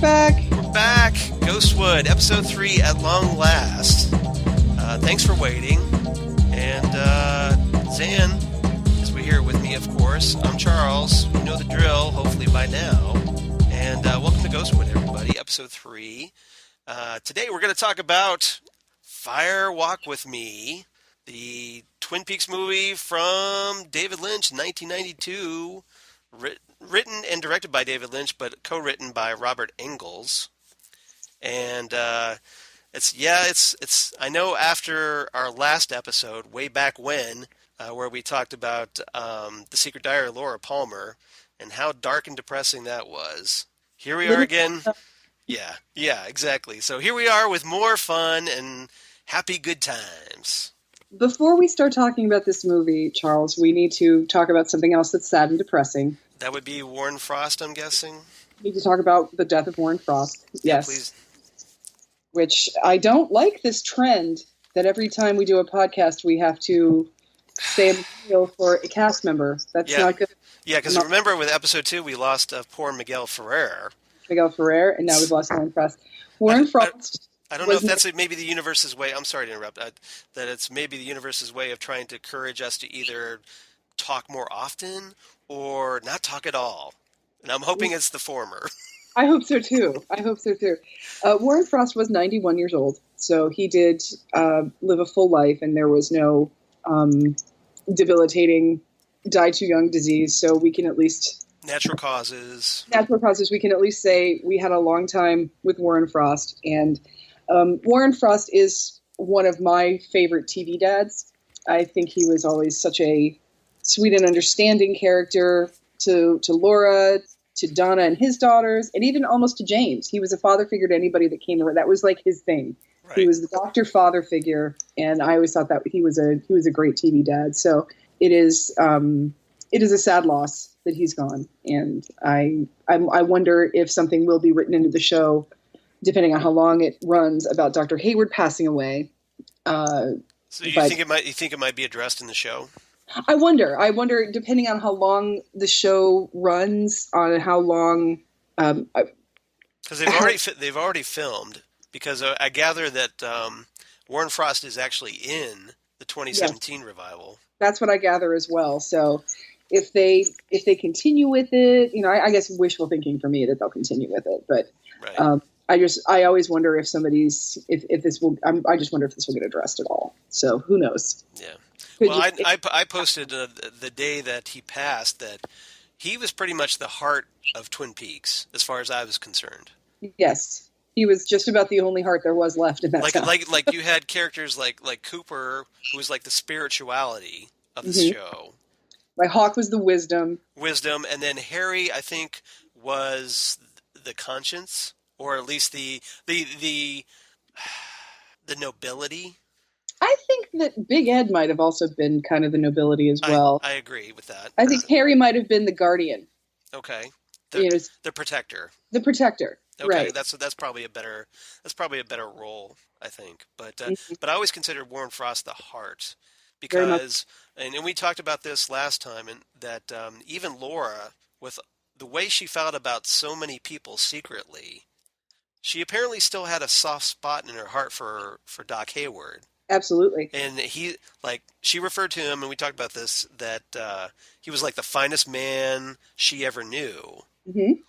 back. We're back. Ghostwood, episode 3 at long last. Thanks for waiting. And Zan is here with me, of course. I'm Charles. You know the drill, hopefully by now. And welcome to Ghostwood, everybody, episode 3. Today we're going to talk about Fire Walk With Me, the Twin Peaks movie from David Lynch, 1992, written and directed by David Lynch, but co-written by Robert Engels. And it's I know after our last episode, way back when, where we talked about The Secret Diary of Laura Palmer and how dark and depressing that was. Here we are again. Yeah, exactly. So here we are with more fun and happy good times. Before we start talking about this movie, Charles, we need to talk about something else that's sad and depressing. That would be Warren Frost, I'm guessing? We need to talk about the death of Warren Frost. Yes. Yeah, please. Which I don't like this trend that every time we do a podcast, we have to say a memorial for a cast member. That's not good. Yeah, because remember with episode 2, we lost poor Miguel Ferrer. And now we've lost Warren Frost. Warren Frost. I don't know if that's maybe the universe's way. I'm sorry to interrupt. That it's maybe the universe's way of trying to encourage us to either talk more often or not talk at all. And I'm hoping it's the former. I hope so too. Warren Frost was 91 years old, so he did live a full life, and there was no debilitating die too young disease. So we can at least natural causes. We can at least say we had a long time with Warren Frost, and Warren Frost is one of my favorite TV dads. I think he was always such a sweet and understanding character to Laura, to Donna and his daughters, and even almost to James. He was a father figure to anybody that came around. That was like his thing. Right. He was the doctor father figure, and I always thought that he was a great TV dad. So it is a sad loss that he's gone, and I wonder if something will be written into the show, depending on how long it runs, about Dr. Hayward passing away. So you think it might be addressed in the show? I wonder, depending on how long the show runs, on how long. Because they've already filmed. Because I gather that Warren Frost is actually in the 2017 revival. That's what I gather as well. So if they continue with it, I guess wishful thinking for me that they'll continue with it. But right. I always wonder if this will get addressed at all. So who knows? Yeah. Well, I posted the day that he passed that he was pretty much the heart of Twin Peaks, as far as I was concerned. Yes, he was just about the only heart there was left in that town. Like you had characters like Cooper, who was like the spirituality of the show. Like Hawk was the wisdom, and then Harry, I think, was the conscience, or at least the nobility. I think that Big Ed might have also been kind of the nobility as well. I agree with that. I think Harry might have been the guardian. Okay. The protector. The protector. Okay, right. That's probably a better role, I think. But I always considered Warren Frost the heart, because and we talked about this last time, and that even Laura, with the way she felt about so many people secretly, she apparently still had a soft spot in her heart for Doc Hayward. Absolutely. And she referred to him, and we talked about this, that he was like the finest man she ever knew. Mm-hmm.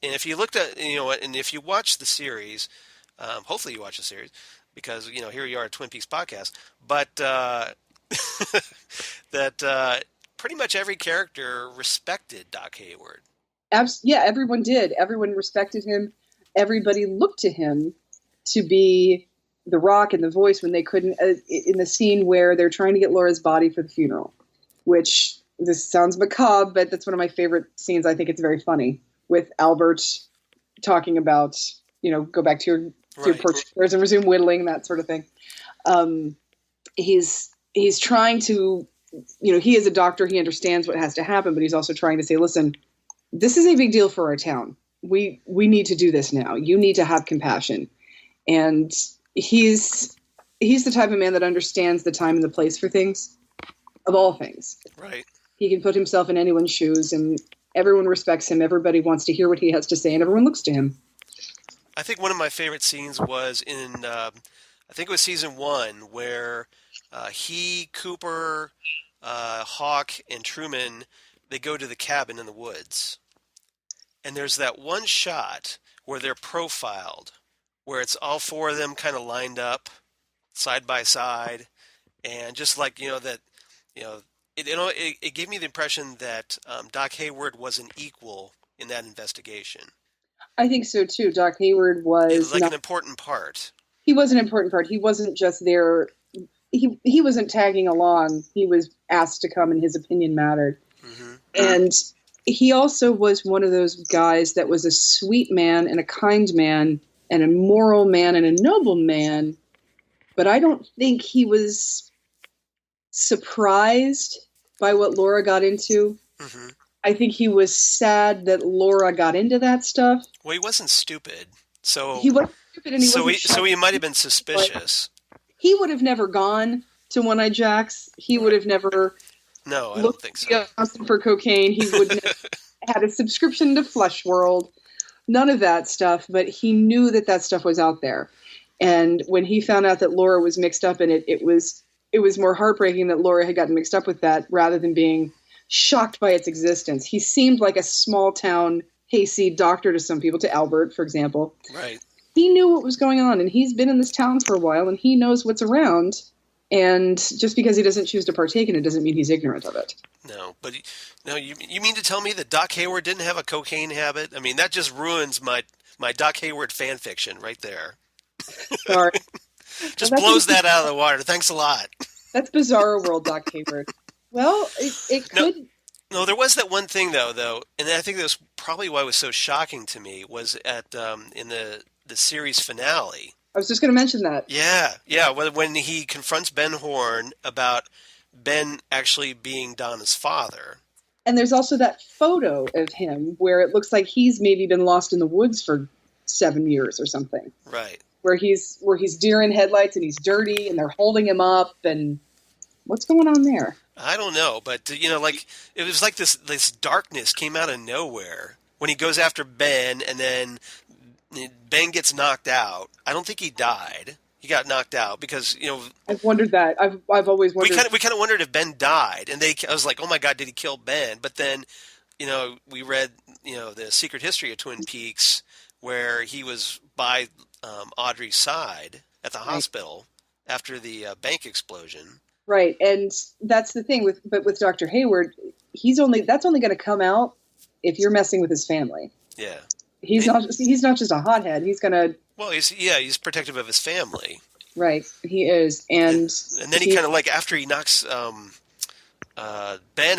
And if you looked at, and if you watch the series, hopefully you watch the series, because, here you are at Twin Peaks podcast, but that pretty much every character respected Doc Hayward. Yeah, everyone did. Everyone respected him. Everybody looked to him to be the rock and the voice when they couldn't, in the scene where they're trying to get Laura's body for the funeral, which, this sounds macabre, but that's one of my favorite scenes. I think it's very funny, with Albert talking about, go back to your porch chairs and resume whittling, that sort of thing. He's trying to, he is a doctor, he understands what has to happen, but he's also trying to say, listen, this is a big deal for our town. We need to do this now. You need to have compassion. And he's the type of man that understands the time and the place for things, of all things. Right. He can put himself in anyone's shoes, and everyone respects him. Everybody wants to hear what he has to say, and everyone looks to him. I think one of my favorite scenes was in, I think it was season one, where he, Cooper, Hawk, and Truman, they go to the cabin in the woods. And there's that one shot where they're profiled, where it's all four of them kind of lined up side by side, and just like that, you know, it gave me the impression that Doc Hayward was an equal in that investigation. I think so too. Doc Hayward was like an important part. He was an important part. He wasn't just there. He wasn't tagging along. He was asked to come, and his opinion mattered. Mm-hmm. And he also was one of those guys that was a sweet man and a kind man and a moral man and a noble man. But I don't think he was surprised by what Laura got into. Mm-hmm. I think he was sad that Laura got into that stuff. Well, he wasn't stupid. So he wasn't stupid, and so he might have been suspicious. He would have never gone to One-Eyed Jack's. He would have never. No, I don't think so. For cocaine, he wouldn't have had a subscription to Flesh World. None of that stuff. But he knew that stuff was out there. And when he found out that Laura was mixed up in it, it was more heartbreaking that Laura had gotten mixed up with that rather than being shocked by its existence. He seemed like a small town hayseed doctor to some people, to Albert, for example. Right. He knew what was going on, and he's been in this town for a while, and he knows what's around. And just because he doesn't choose to partake in it doesn't mean he's ignorant of it. No, but you mean to tell me that Doc Hayward didn't have a cocaine habit? I mean, that just ruins my Doc Hayward fan fiction right there. Sorry. Just blows that out of the water. Thanks a lot. That's Bizarro World, Doc Hayward. Well, it could. No, there was that one thing though, and I think that was probably why it was so shocking to me, was at in the series finale. I was just going to mention that. Yeah. When he confronts Ben Horne about Ben actually being Donna's father. And there's also that photo of him where it looks like he's maybe been lost in the woods for 7 years or something. Right. Where he's deer in headlights and he's dirty and they're holding him up, and what's going on there? I don't know, but like it was like this darkness came out of nowhere when he goes after Ben, and then Ben gets knocked out. I don't think he died. He got knocked out because I've wondered that. I've always wondered. We kind of wondered if Ben died, and I was like, oh my God, did he kill Ben? But then we read the Secret History of Twin Peaks, where he was by Audrey's side at the hospital after the bank explosion. Right, and that's the thing with Dr. Hayward. That's only going to come out if you're messing with his family. Yeah, he's not just a hothead. He's gonna. Well, he's protective of his family. Right, he is, and then he kind of like after he knocks Ben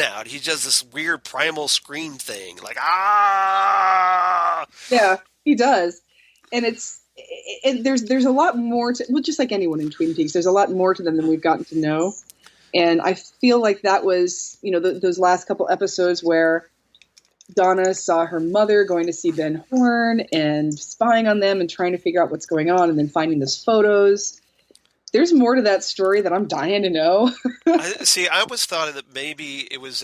out, he does this weird primal scream thing, like ah. Yeah, he does, and there's a lot more to, well, just like anyone in Twin Peaks, there's a lot more to them than we've gotten to know. And I feel like that was, those last couple episodes where Donna saw her mother going to see Ben Horne and spying on them and trying to figure out what's going on, and then finding those photos. There's more to that story that I'm dying to know. I always thought that maybe it was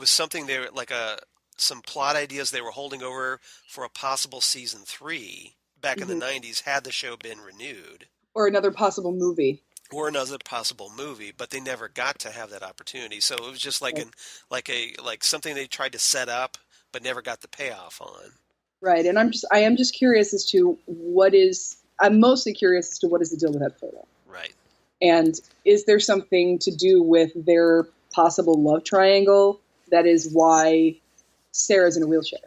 something they were like some plot ideas they were holding over for a possible season 3. Back in the 90s, had the show been renewed. Or another possible movie. But they never got to have that opportunity. So it was just like something they tried to set up, but never got the payoff on. Right, and I am just curious as to I'm mostly curious as to what is the deal with that photo. Right. And is there something to do with their possible love triangle that is why Sarah's in a wheelchair?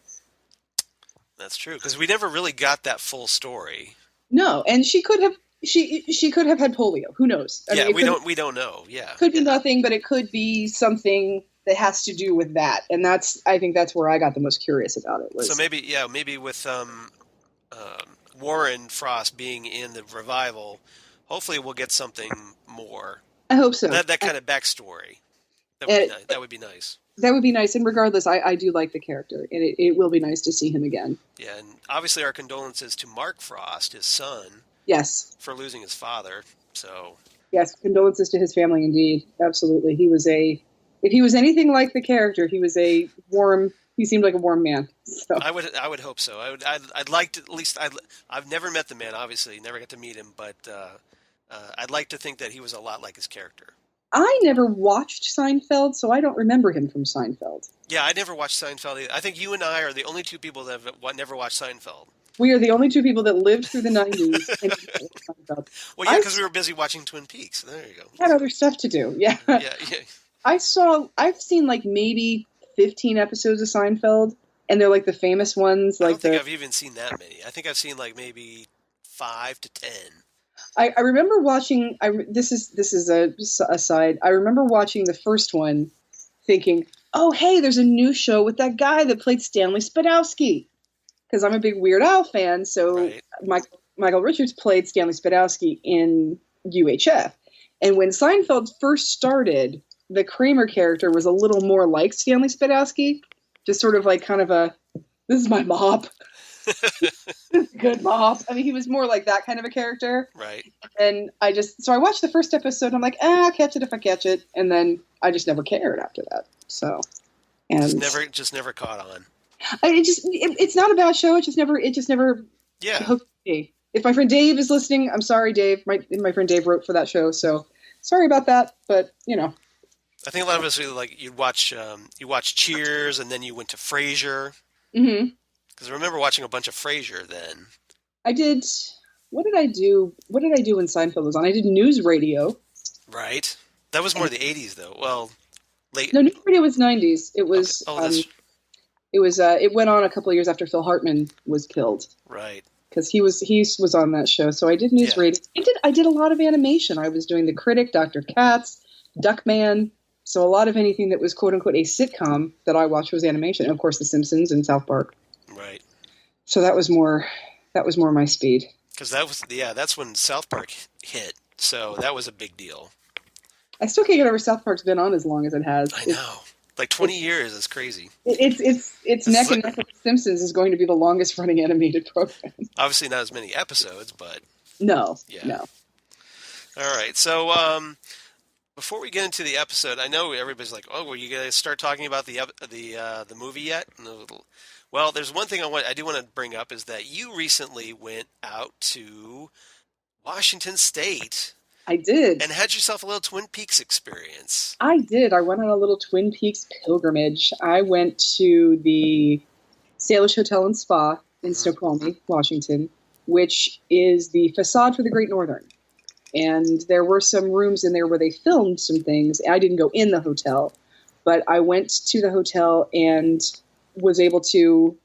That's true, because we never really got that full story. No, and she could have had polio. Who knows? I mean, we don't know. Yeah, could be nothing, but it could be something that has to do with that. And I think that's where I got the most curious about it. So maybe with Warren Frost being in the revival, hopefully we'll get something more. I hope so. That kind of backstory. That would be nice. That would be nice, and regardless, I do like the character, and it will be nice to see him again. Yeah, and obviously our condolences to Mark Frost, his son. Yes. For losing his father, so... Yes, condolences to his family, indeed. Absolutely. If he was anything like the character, he was a warm, He seemed like a warm man. So I would hope so. I'd like to, at least I've never met the man, obviously, never got to meet him, but I'd like to think that he was a lot like his character. I never watched Seinfeld, so I don't remember him from Seinfeld. Yeah, I never watched Seinfeld either. I think you and I are the only two people that have never watched Seinfeld. We are the only two people that lived through the 90s. And Seinfeld. Well, yeah, because we were busy watching Twin Peaks. There you go. Had other stuff to do. Yeah. Yeah. I've seen like maybe 15 episodes of Seinfeld, and they're like the famous ones. I don't think I've even seen that many. I think I've seen like maybe 5 to 10. I remember watching. This is a aside. I remember watching the first one, thinking, "Oh, hey, there's a new show with that guy that played Stanley Spadowski." Because I'm a big Weird Al fan, so right. Michael Richards played Stanley Spadowski in UHF. And when Seinfeld first started, the Kramer character was a little more like Stanley Spadowski, just sort of like kind of a, this is my mop. Good mop. I mean, he was more like that kind of a character. Right. And so I watched the first episode, and I'm like, I'll catch it if I catch it. And then I just never cared after that. So, and just never caught on. It's not a bad show. It just never hooked me. If my friend Dave is listening, I'm sorry, Dave. My friend Dave wrote for that show, so sorry about that. But I think a lot of us really like you watch Cheers, and then you went to Frasier. Mm-hmm. Because I remember watching a bunch of Frasier then. I did. What did I do? What did I do when Seinfeld was on? I did news radio. Right. That was more the 80s, though. Well, late. No, news radio was 90s. It was. Okay. It went on a couple of years after Phil Hartman was killed. Right. Because he was on that show. So I did news radio. I did a lot of animation. I was doing The Critic, Dr. Katz, Duckman. So a lot of anything that was quote unquote a sitcom that I watched was animation. And of course, The Simpsons and South Park. Right. So that was more my speed. Because that's when South Park hit. So that was a big deal. I still can't get over South Park's been on as long as it has. I know. Like 20 years is crazy. It's neck and neck with The Simpsons is going to be the longest running animated program. Obviously not as many episodes, but no. All right. So before we get into the episode, I know everybody's like, "Oh, were you going to start talking about the movie yet?" Well, there's one thing I do want to bring up is that you recently went out to Washington State. I did. And had yourself a little Twin Peaks experience. I did. I went on a little Twin Peaks pilgrimage. I went to the Salish Hotel and Spa in Snoqualmie, Washington, which is the facade for the Great Northern. And there were some rooms in there where they filmed some things. I didn't go in the hotel, but I went to the hotel and was able to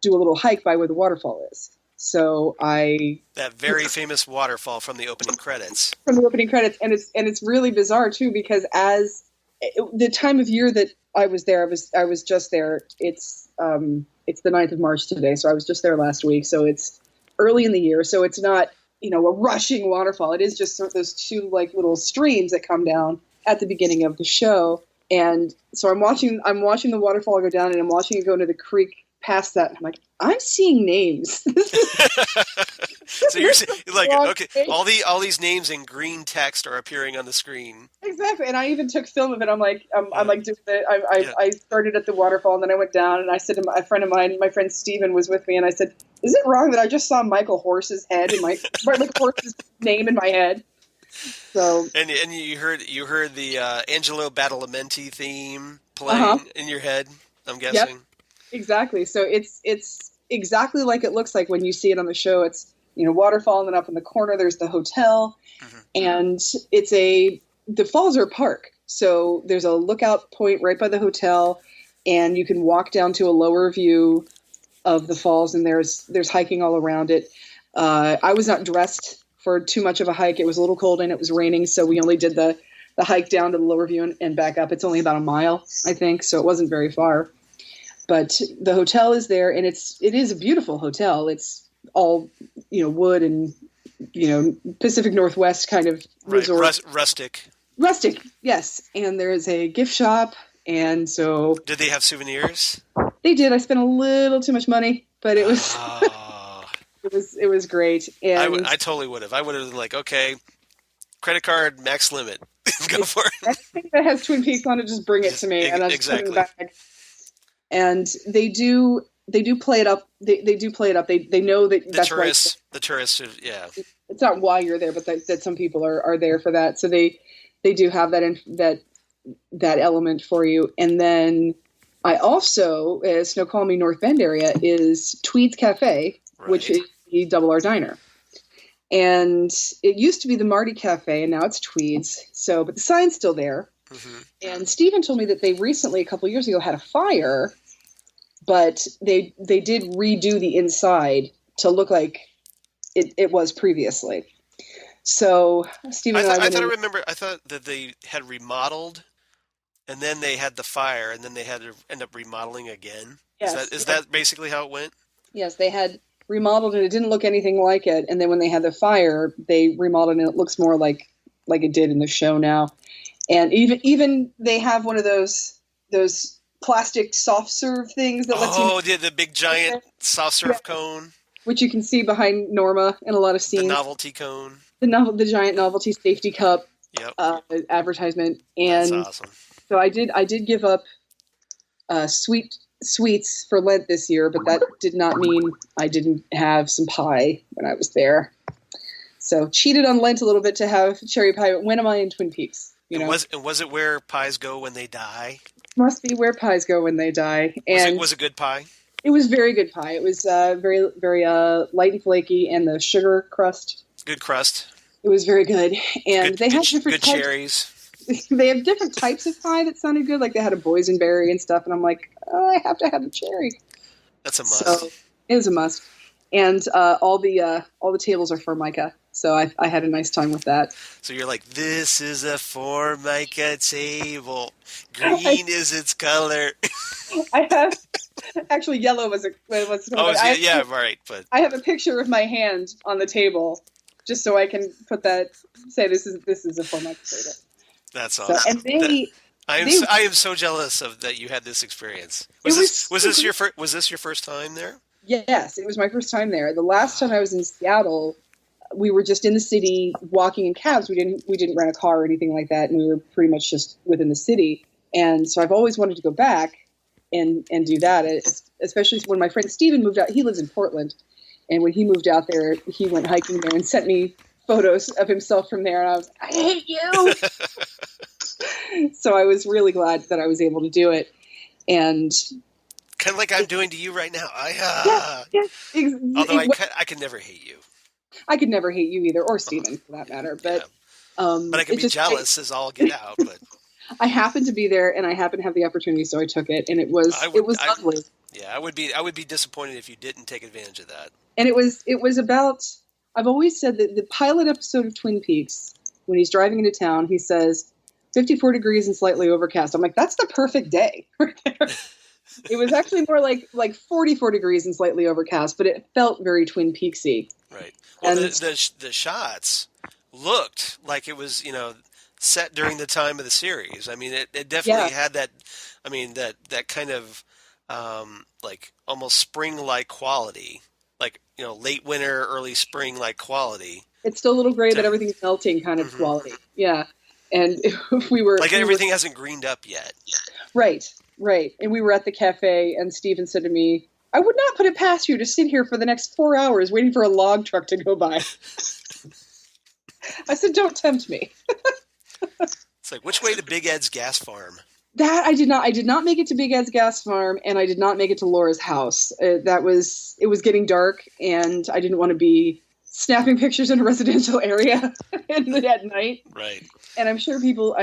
do a little hike by where the waterfall is. So that very famous waterfall from the opening credits. And it's really bizarre too, because as the time of year that I was there, I was just there. It's the 9th of March today, so I was just there last week. So it's early in the year, so it's not a rushing waterfall. It is just sort of those two like little streams that come down at the beginning of the show. And so I'm watching the waterfall go down, and I'm watching it go into the creek past that. I'm like, I'm seeing names. So you're like, okay, all these names in green text are appearing on the screen. Exactly, and I even took film of it. I'm like doing it. I started at the waterfall, and then I went down, and I said to a friend of mine, my friend Steven was with me, and I said, "Is it wrong that I just saw Michael Horse's head in my Horse's name in my head?" So and you heard the Angelo Badalamenti theme playing in your head, I'm guessing. Yep, exactly. So it's exactly like it looks like when you see it on the show. It's waterfall, and then up in the corner there's the hotel, and the falls are a park. So there's a lookout point right by the hotel, and you can walk down to a lower view of the falls, and there's hiking all around it. I was not dressed for too much of a hike. It was a little cold and it was raining, so we only did the hike down to the lower view and back up. It's only about a mile, I think, so it wasn't very far. But the hotel is there, and it is a beautiful hotel. It's all wood and Pacific Northwest kind of resort. Rustic. Rustic, yes. And there's a gift shop, and so did they have souvenirs? They did. I spent a little too much money, but it was it was great. And I totally would have. I would have been like, okay, credit card max limit, go for it. Anything that has Twin Peaks on it, just bring it to me, and I'll just put it in the bag. and they do play it up. They do play it up. They know that The that's tourists, why the tourists, yeah. it's not why you're there, but that some people are there for that. So they do have that element for you. And then I also, Snoqualmie North Bend area is Tweed's Cafe, which is the Double R Diner. And it used to be the Marty Cafe, and now it's Tweed's. So, but the sign's still there. Mm-hmm. And Stephen told me that they recently, a couple of years ago, had a fire, but they did redo the inside to look like it was previously. So Stephen and I thought that they had remodeled, and then they had the fire, and then they had to end up remodeling again. Yes. Is that basically how it went? Yes, they had remodeled and it didn't look anything like it. And then when they had the fire, they remodeled and it looks more like it did in the show now. And even they have one of those plastic soft serve things that lets you the big giant soft serve cone, which you can see behind Norma in a lot of scenes. The novelty cone, the giant novelty safety cup. Yep. Advertisement. And that's awesome. So I did give up sweets for Lent this year, but that did not mean I didn't have some pie when I was there. So cheated on Lent a little bit to have cherry pie. When am I in Twin Peaks? Was it where pies go when they die? Must be where pies go when they die. And was it good pie? It was very good pie. It was very, very light and flaky, and the sugar crust. Good crust. It was very good. And they had different good cherries. They have different types of pie that sounded good. Like they had a boysenberry and stuff, and I'm like, I have to have the cherry. That's a must. So it is a must. And all the tables are Formica, so I had a nice time with that. So you're like, this is a Formica table. Green is its color. I have actually yellow was. Right. But I have a picture of my hand on the table, just so I can put that. Say this is a Formica table. That's awesome. So, and I am so jealous of that you had this experience. Was this your first time there? Yes, it was my first time there. The last time I was in Seattle, we were just in the city walking in cabs. We didn't rent a car or anything like that, and we were pretty much just within the city. And so I've always wanted to go back and do that, especially when my friend Steven moved out. He lives in Portland, and when he moved out there, he went hiking there and sent me photos of himself from there, and I was like, I hate you. So I was really glad that I was able to do it. And kind of like I'm doing to you right now. Although I could never hate you. I could never hate you either, or Steven for that matter. But but I could be jealous as all get out. But I happened to be there, and I happened to have the opportunity, so I took it, and it was lovely. Yeah, I would be disappointed if you didn't take advantage of that. And it was about. I've always said that the pilot episode of Twin Peaks, when he's driving into town, he says 54 degrees and slightly overcast. I'm like, that's the perfect day right there. It was actually more like 44 degrees and slightly overcast, but it felt very Twin Peaksy. Right. Well, the shots looked like it was, set during the time of the series. I mean, it definitely had that. I mean, that kind of like almost spring-like quality, like late winter, early spring-like quality. It's still a little gray, but everything's melting kind of quality. Yeah, and if we were everything hasn't greened up yet. Right. And we were at the cafe, and Steven said to me, I would not put it past you to sit here for the next 4 hours waiting for a log truck to go by. I said, don't tempt me. It's like, which way to Big Ed's gas farm? That I did not. I did not make it to Big Ed's gas farm, and I did not make it to Laura's house. It was getting dark, and I didn't want to be snapping pictures in a residential area at night. Right. And I'm sure people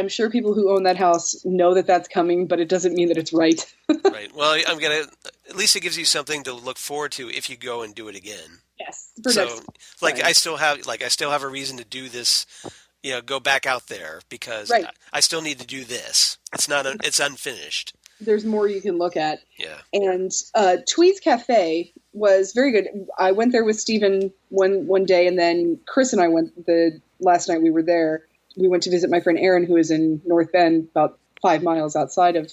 who own that house know that that's coming, but it doesn't mean that it's right. Right. Well, at least it gives you something to look forward to if you go and do it again. Yes. I still have a reason to do this, go back out there because I still need to do this. It's unfinished. There's more you can look at. Yeah. And Tweed's Cafe was very good. I went there with Steven one day, and then Chris and I went the last night we were there. We went to visit my friend Aaron, who is in North Bend, about 5 miles outside of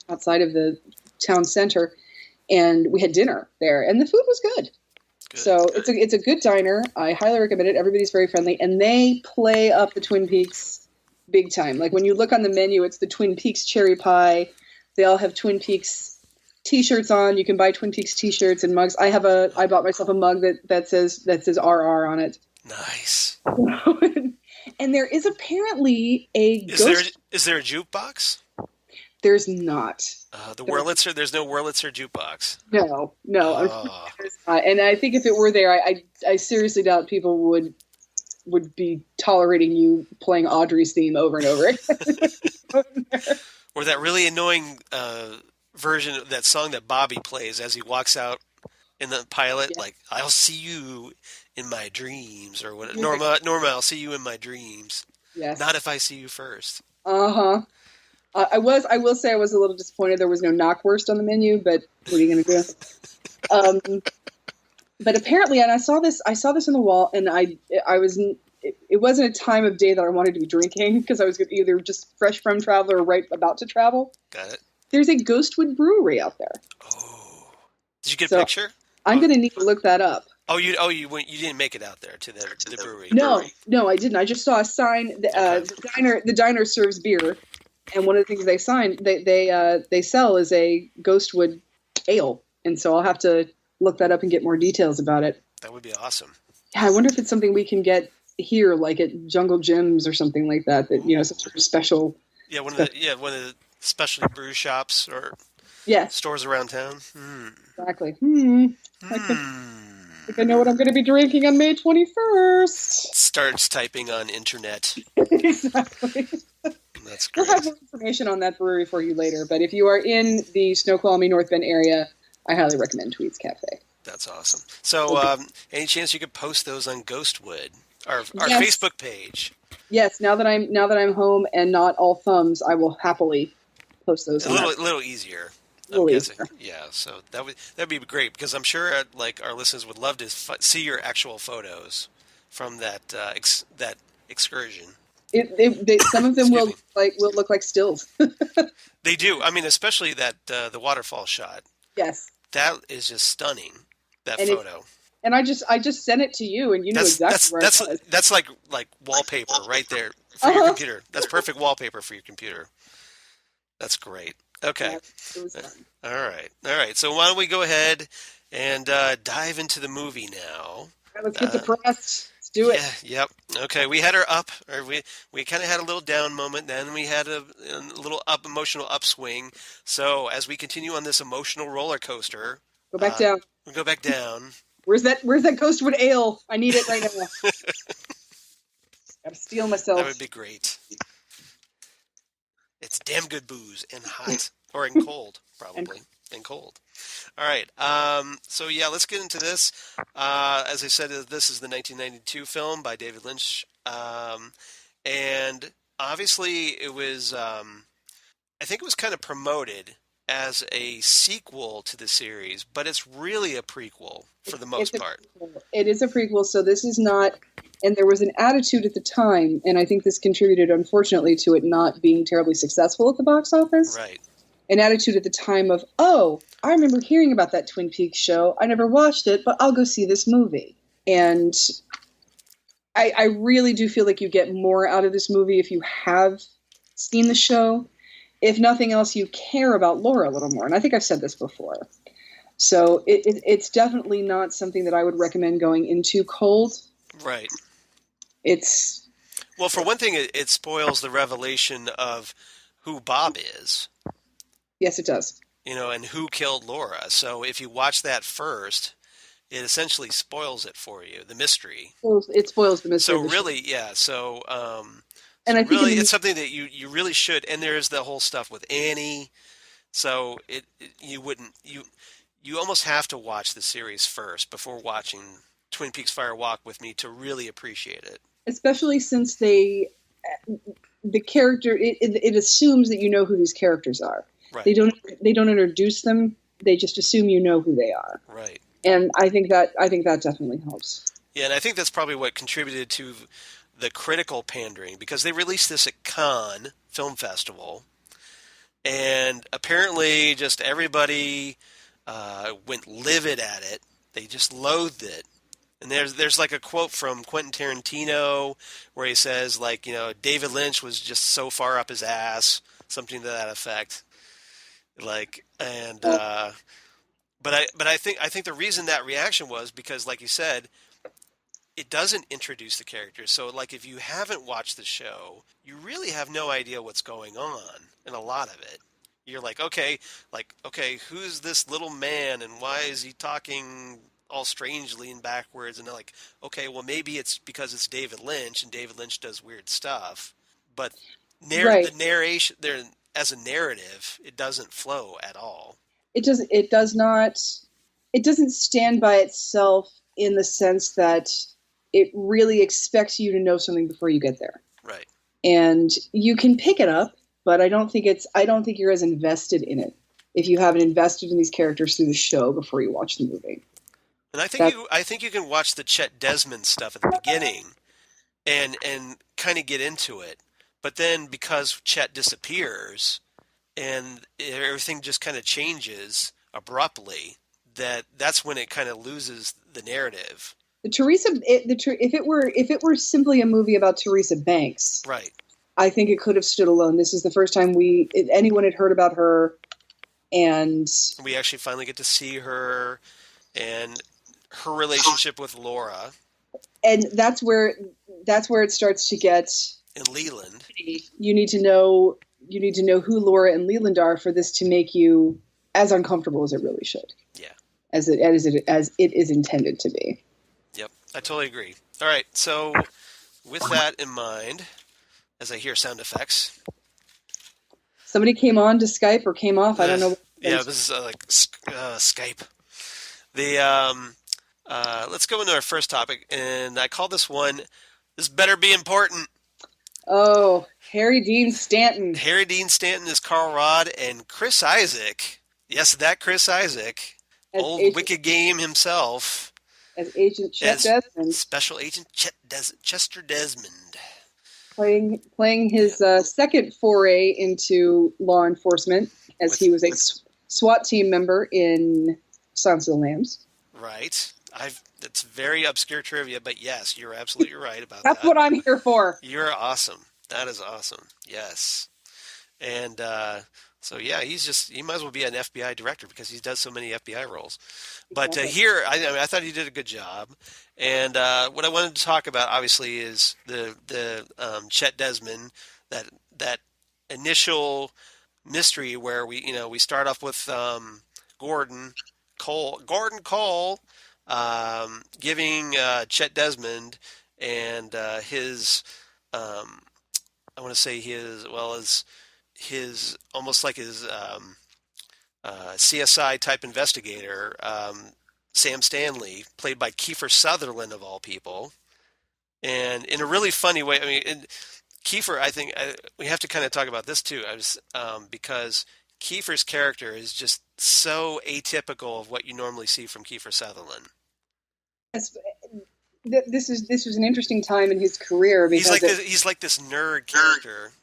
the town center, and we had dinner there, and the food was good. So it's a good diner. I highly recommend it. Everybody's very friendly, and they play up the Twin Peaks big time. Like when you look on the menu, it's the Twin Peaks cherry pie. They all have Twin Peaks T-shirts on. You can buy Twin Peaks T-shirts and mugs. I bought myself a mug that says RR on it. Nice. And there is apparently a ghost. Is there a jukebox? There's not. There's no Wurlitzer jukebox. No. Oh. There's not. And I think if it were there, I seriously doubt people would be tolerating you playing Audrey's theme over and over again. Or that really annoying version of that song that Bobby plays as he walks out in the pilot, like, I'll see you in my dreams, or what? Norma, I'll see you in my dreams. Yes. Not if I see you first. Uh-huh. I will say I was a little disappointed there was no knockwurst on the menu, but what are you going to do? But apparently, and I saw this on the wall, and it wasn't a time of day that I wanted to be drinking, because I was either just fresh from travel or right about to travel. Got it. There's a Ghostwood Brewery out there. Oh. Did you get a picture? I'm going to need to look that up. You didn't make it out there to the brewery. No, I didn't. I just saw a sign. The diner serves beer, and one of the things they sell is a Ghostwood ale, and so I'll have to look that up and get more details about it. That would be awesome. Yeah, I wonder if it's something we can get here, like at Jungle Gyms or something like that. That some sort of special. Yeah, one of the specialty brew shops or stores around town. Exactly. I think I know what I'm going to be drinking on May 21st. Starts typing on internet. Exactly. That's great. We'll have more information on that brewery for you later. But if you are in the Snoqualmie, North Bend area, I highly recommend Tweed's Cafe. That's awesome. So, any chance you could post those on Ghostwood, our Facebook page? Yes. Now that I'm home and not all thumbs, I will happily post those. A little easier. Yeah, so that'd be great, because I'm sure our listeners would love to see your actual photos from that excursion. Some of them will look like stills. They do. I mean, especially that the waterfall shot. Yes, that is just stunning. That photo. And I just sent it to you, and you knew exactly where it was. That's like wallpaper right there for your computer. That's perfect wallpaper for your computer. That's great. Okay. Yeah, it was fun. All right. So why don't we go ahead and dive into the movie now? All right, let's get depressed. Let's do it. Yeah. Yep. Okay. We had our up, or we kind of had a little down moment. Then we had a little emotional upswing. So as we continue on this emotional roller coaster, go back down. We go back down. Where's that Ghostwood ale? I need it right now. Gotta steal myself. That would be great. It's damn good booze and hot, or in cold, probably, and cold. All right, so let's get into this. As I said, this is the 1992 film by David Lynch, and obviously it was, I think it was kind of promoted as a sequel to the series, but it's really a prequel for the most part. It is a prequel, so this is not. And there was an attitude at the time, and I think this contributed, unfortunately, to it not being terribly successful at the box office. Right. An attitude at the time of, I remember hearing about that Twin Peaks show. I never watched it, but I'll go see this movie. And I really do feel like you get more out of this movie if you have seen the show. If nothing else, you care about Laura a little more. And I think I've said this before. So it's definitely not something that I would recommend going into cold. Right. Well, for one thing, it spoils the revelation of who Bob is. Yes, it does. And who killed Laura. So if you watch that first, it essentially spoils it for you, the mystery. It spoils the mystery. So really, yeah. So, and I think really, it's something that you really should. And there's the whole stuff with Annie. So you almost have to watch the series first before watching Twin Peaks Fire Walk with me to really appreciate it. Especially since the character, it assumes that you know who these characters are. Right. They don't introduce them. They just assume you know who they are. Right. And I think that definitely helps. Yeah, and I think that's probably what contributed to the critical pandering, because they released this at Cannes Film Festival, and apparently just everybody went livid at it. They just loathed it. And there's like a quote from Quentin Tarantino where he says, David Lynch was just so far up his ass, something to that effect. Like, and Well, but I think the reason that reaction was because, like you said, it doesn't introduce the characters. So, like, if you haven't watched the show, you really have no idea what's going on in a lot of it. You're like, okay, who's this little man and why is he talking all strangely and backwards? And they're like, okay, well, maybe it's because it's David Lynch and David Lynch does weird stuff. But right. the narration there as a narrative, it doesn't flow at all. It does not. It doesn't stand by itself in the sense that it really expects you to know something before you get there. Right. And you can pick it up, but I don't think you're as invested in it if you haven't invested in these characters through the show before you watch the movie. And That I think you can watch the Chet Desmond stuff at the beginning and kind of get into it. But then because Chet disappears and everything just kind of changes abruptly, that's when it kind of loses the narrative. If it were simply a movie about Teresa Banks, Right. I think it could have stood alone. This is the first time anyone had heard about her, and We actually finally get to see her and her relationship with Laura that's where it starts to get. and Leland. You need to know who Laura and Leland are for this to make you as uncomfortable as it really should. Yeah. As it is intended to be. Yep. I totally agree. All right. So with that in mind, as I hear sound effects. Somebody came on to Skype or came off. I don't know. Yeah, this is Skype. Let's go into our first topic, and I call this one, "This better be important." Oh, Harry Dean Stanton. Harry Dean Stanton is Carl Rod, and Chris Isaac. Yes, that Chris Isaac, old Wicked Game himself, as Agent Chet Desmond, Special Agent Chester Desmond, playing his second foray into law enforcement, as he was a SWAT team member in Silence of the Lambs. Right. That's very obscure trivia, but yes, you're absolutely right about that. That's what I'm here for. You're awesome. That is awesome. Yes. And so yeah, he might as well be an FBI director because he does so many FBI roles. But here, I thought he did a good job. And what I wanted to talk about, obviously, is the Chet Desmond, that initial mystery where we start off with Gordon Cole giving Chet Desmond and his I want to say his almost like his CSI type investigator, Sam Stanley, played by Kiefer Sutherland of all people, and in a really funny way. I mean, Kiefer, I think we have to kind of talk about this too, because Kiefer's character is just so atypical of what you normally see from Kiefer Sutherland. This was an interesting time in his career because he's like this nerd character.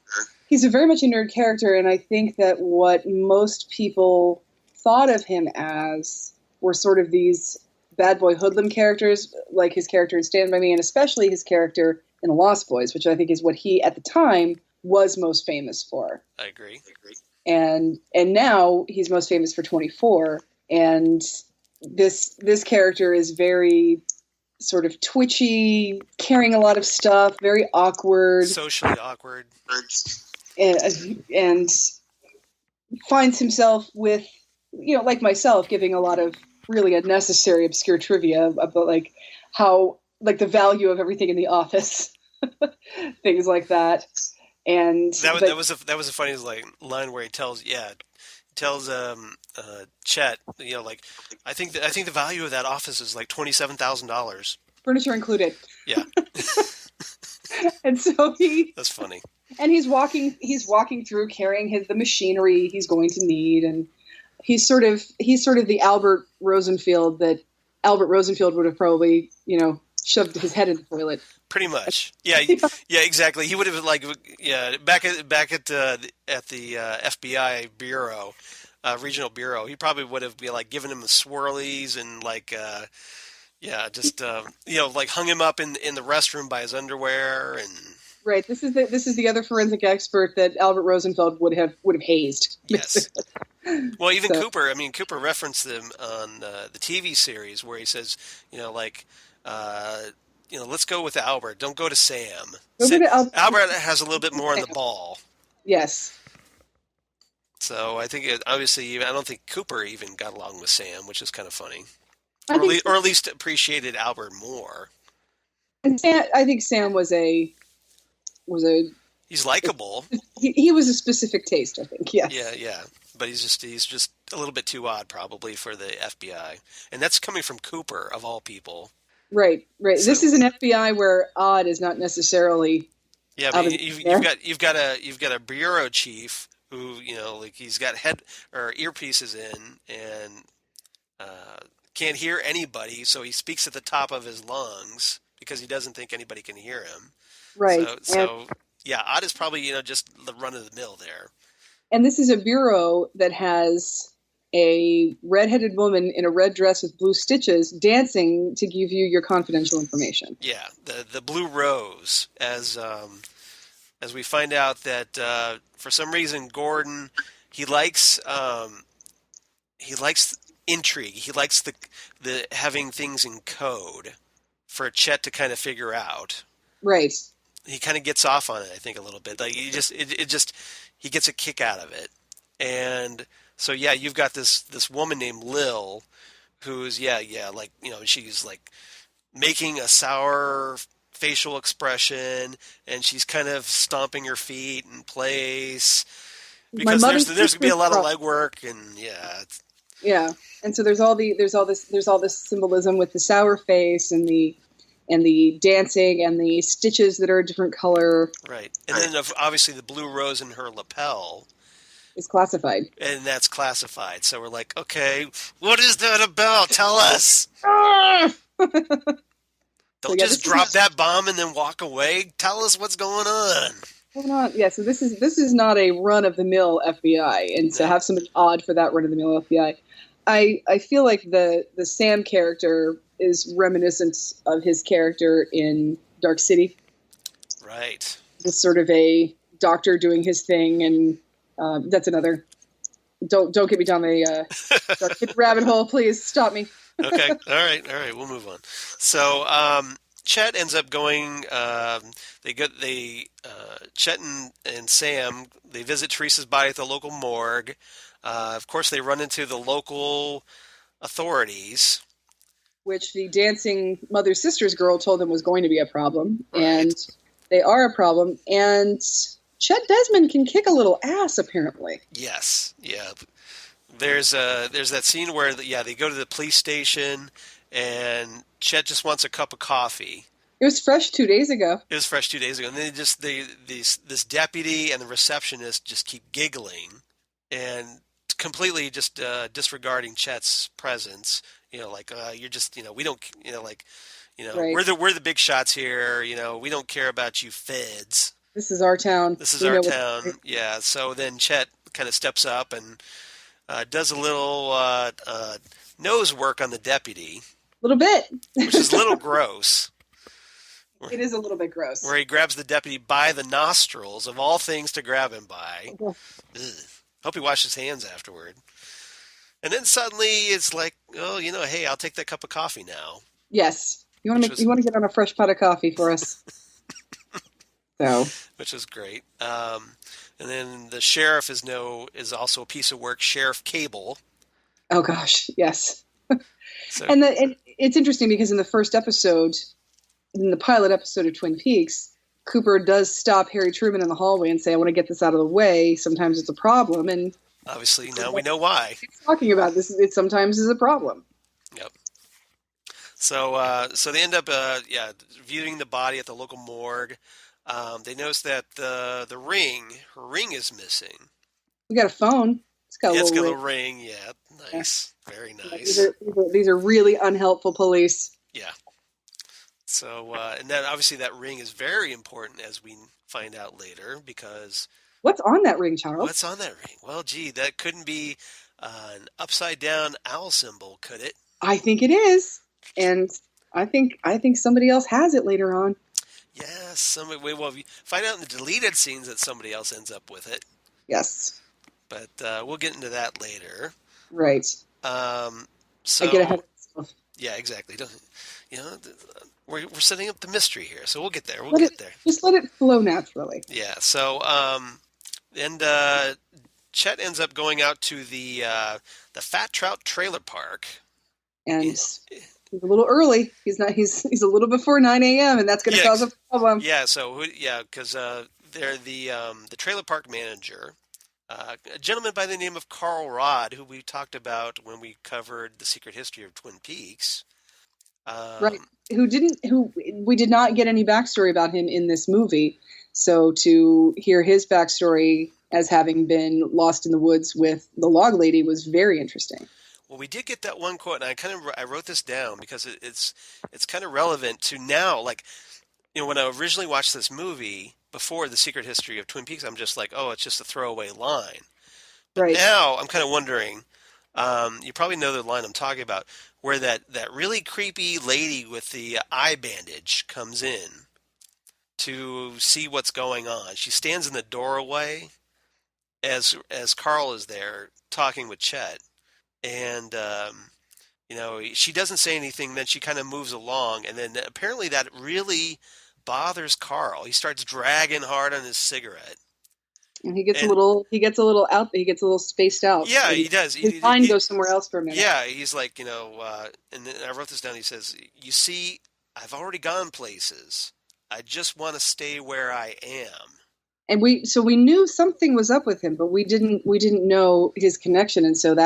He's very much a nerd character, and I think that what most people thought of him as were sort of these bad boy hoodlum characters, like his character in Stand By Me, and especially his character in The Lost Boys, which I think is what he at the time was most famous for. I agree. And now he's most famous for 24, and this character is very sort of twitchy, carrying a lot of stuff, very awkward, socially awkward, and finds himself with, like myself, giving a lot of really unnecessary obscure trivia about how the value of everything in the office, things like that. And that was a funny line where he tells Chet, I think the value of that office is like $27,000, furniture included. Yeah. And so that's funny. And he's walking through carrying the machinery he's going to need, and he's sort of the Albert Rosenfield that Albert Rosenfield would have probably shoved his head in the toilet. Pretty much, yeah, exactly. He would have back at the FBI bureau, regional bureau. He probably would have given him the swirlies and hung him up in the restroom by his underwear and. Right. This is the other forensic expert that Albert Rosenfeld would have hazed. Yes. Well, even So Cooper. I mean, Cooper referenced them on the TV series where he says, you know, like, uh, let's go with Albert. Don't go to Sam. Albert has a little bit more on the ball. yes, So I think obviously, I don't think Cooper even got along with Sam, which is kind of funny, I think or at least appreciated Albert more. and I think Sam was a He's likable. he was a specific taste. I think yes. Yeah. But he's just a little bit too odd probably for the FBI, and that's coming from Cooper of all people. Right. So, this is an FBI where odd is not necessarily. Yeah, I mean, you've got a bureau chief who, like he's got head or earpieces in and can't hear anybody, so he speaks at the top of his lungs because he doesn't think anybody can hear him. Right. So yeah, odd is probably just the run of the mill there. And this is a bureau that has a red-headed woman in a red dress with blue stitches dancing to give you your confidential information. Yeah, the Blue Rose, as we find out that for some reason Gordon he likes intrigue. He likes the having things in code for Chet to kind of figure out. Right. He kind of gets off on it, I think, a little bit. Like he gets a kick out of it. And so yeah, you've got this woman named Lil who's like, she's like making a sour facial expression and she's kind of stomping her feet in place because there's going to be a lot of legwork and yeah. And so there's all this symbolism with the sour face and the dancing and the stitches that are a different color. Right. And then obviously the blue rose in her lapel is classified. And that's classified. So we're like, okay, what is that about? Tell us. Don't just drop that bomb and then walk away. Tell us what's going on. Yeah, so this is not a run-of-the-mill FBI. And to have somebody odd for that run-of-the-mill FBI, I feel like the Sam character is reminiscent of his character in Dark City. Right. This sort of a doctor doing his thing, and that's another. Don't get me down the dark rabbit hole, please. Stop me. Okay. All right. We'll move on. So Chet ends up going. Chet and Sam, they visit Teresa's body at the local morgue. Of course, they run into the local authorities, which the dancing mother sisters girl told them was going to be a problem, right. And they are a problem. And Chet Desmond can kick a little ass, apparently. Yes, yeah. There's that scene where they go to the police station, and Chet just wants a cup of coffee. It was fresh 2 days ago. And then this deputy and the receptionist just keep giggling and completely just disregarding Chet's presence. You're just, we don't, right. we're the big shots here. We don't care about you feds. This is our town. Yeah. So then Chet kind of steps up and does a little nose work on the deputy. A little bit. Which is a little gross. It is a little bit gross. Where he grabs the deputy by the nostrils, of all things to grab him by. Hope he washed his hands afterward. And then suddenly it's like, oh, hey, I'll take that cup of coffee now. Yes. You want to get on a fresh pot of coffee for us. So. Which is great. And then the sheriff is also a piece of work, Sheriff Cable. Oh gosh, yes. So, and it's interesting because in the first episode, in the pilot episode of Twin Peaks, Cooper does stop Harry Truman in the hallway and say, I want to get this out of the way. Sometimes it's a problem. And obviously now we know why. He's talking about this. It sometimes is a problem. Yep. So they end up, viewing the body at the local morgue. They notice that her ring is missing. We got a phone. It's got a little ring. Yeah, nice. Yeah. Very nice. These are really unhelpful police. Yeah. So, and then obviously that ring is very important, as we find out later, because... What's on that ring, Charles? What's on that ring? Well, gee, that couldn't be an upside-down owl symbol, could it? I think it is. And I think somebody else has it later on. Yes. Well, you find out in the deleted scenes that somebody else ends up with it. Yes. but we'll get into that later. Right. So I get ahead of myself. yeah, exactly. Don't, we're setting up the mystery here, so we'll get there. We'll Let get it, there. just let it flow naturally. Yeah. So and Chet ends up going out to the Fat Trout Trailer Park. And he's a little early. He's not. He's a little before 9 a.m. and that's going to cause a problem. Yeah. So because they're the trailer park manager, a gentleman by the name of Carl Rodd, who we talked about when we covered the secret history of Twin Peaks. Right. Who we did not get any backstory about him in this movie. So to hear his backstory as having been lost in the woods with the log lady was very interesting. Well, we did get that one quote, and I wrote this down because it's kind of relevant to now. Like, when I originally watched this movie before the secret history of Twin Peaks, I'm just like, oh, it's just a throwaway line. But right. Now I'm kind of wondering. You probably know the line I'm talking about, where that really creepy lady with the eye bandage comes in to see what's going on. She stands in the doorway as Carl is there talking with Chet, and she doesn't say anything. Then she kind of moves along, and then apparently that really bothers Carl. He starts dragging hard on his cigarette. And he gets a little out. He gets a little spaced out. Yeah, he does. His mind goes somewhere else for a minute. Yeah, he's like, and then I wrote this down. He says, "You see, I've already gone places. I just want to stay where I am." And we knew something was up with him, but we didn't know his connection, and so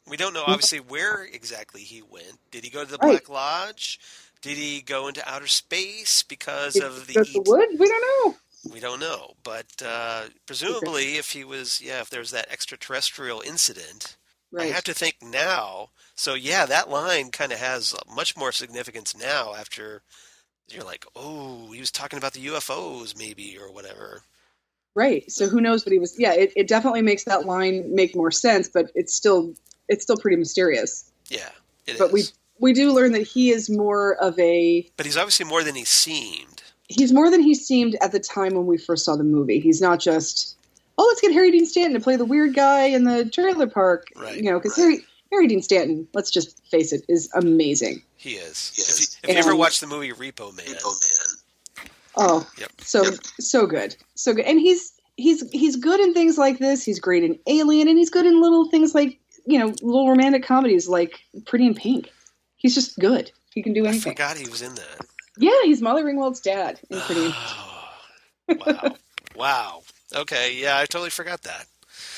we don't know obviously where exactly he went. Did he go to the Black Lodge? Did he go into outer space because of the wood? We don't know. We don't know, but presumably if there's that extraterrestrial incident, right. I have to think now. So yeah, that line kind of has much more significance now after you're like, oh, he was talking about the UFOs maybe or whatever. Right. So who knows what he was? Yeah, it definitely makes that line make more sense, but it's still pretty mysterious. Yeah, it but is. we do learn that he is more of a. But he's obviously more than he seemed. He's more than he seemed at the time when we first saw the movie. He's not just, oh, let's get Harry Dean Stanton to play the weird guy in the trailer park. Right. Because Harry Dean Stanton, let's just face it, is amazing. He is. If you ever watched the movie Repo Man. Oh, yep. So good. So good. And he's good in things like this. He's great in Alien, and he's good in little things like, little romantic comedies like Pretty in Pink. He's just good. He can do anything. I forgot he was in that. Yeah, he's Molly Ringwald's dad in Pretty in Pink. Wow. Okay, yeah, I totally forgot that.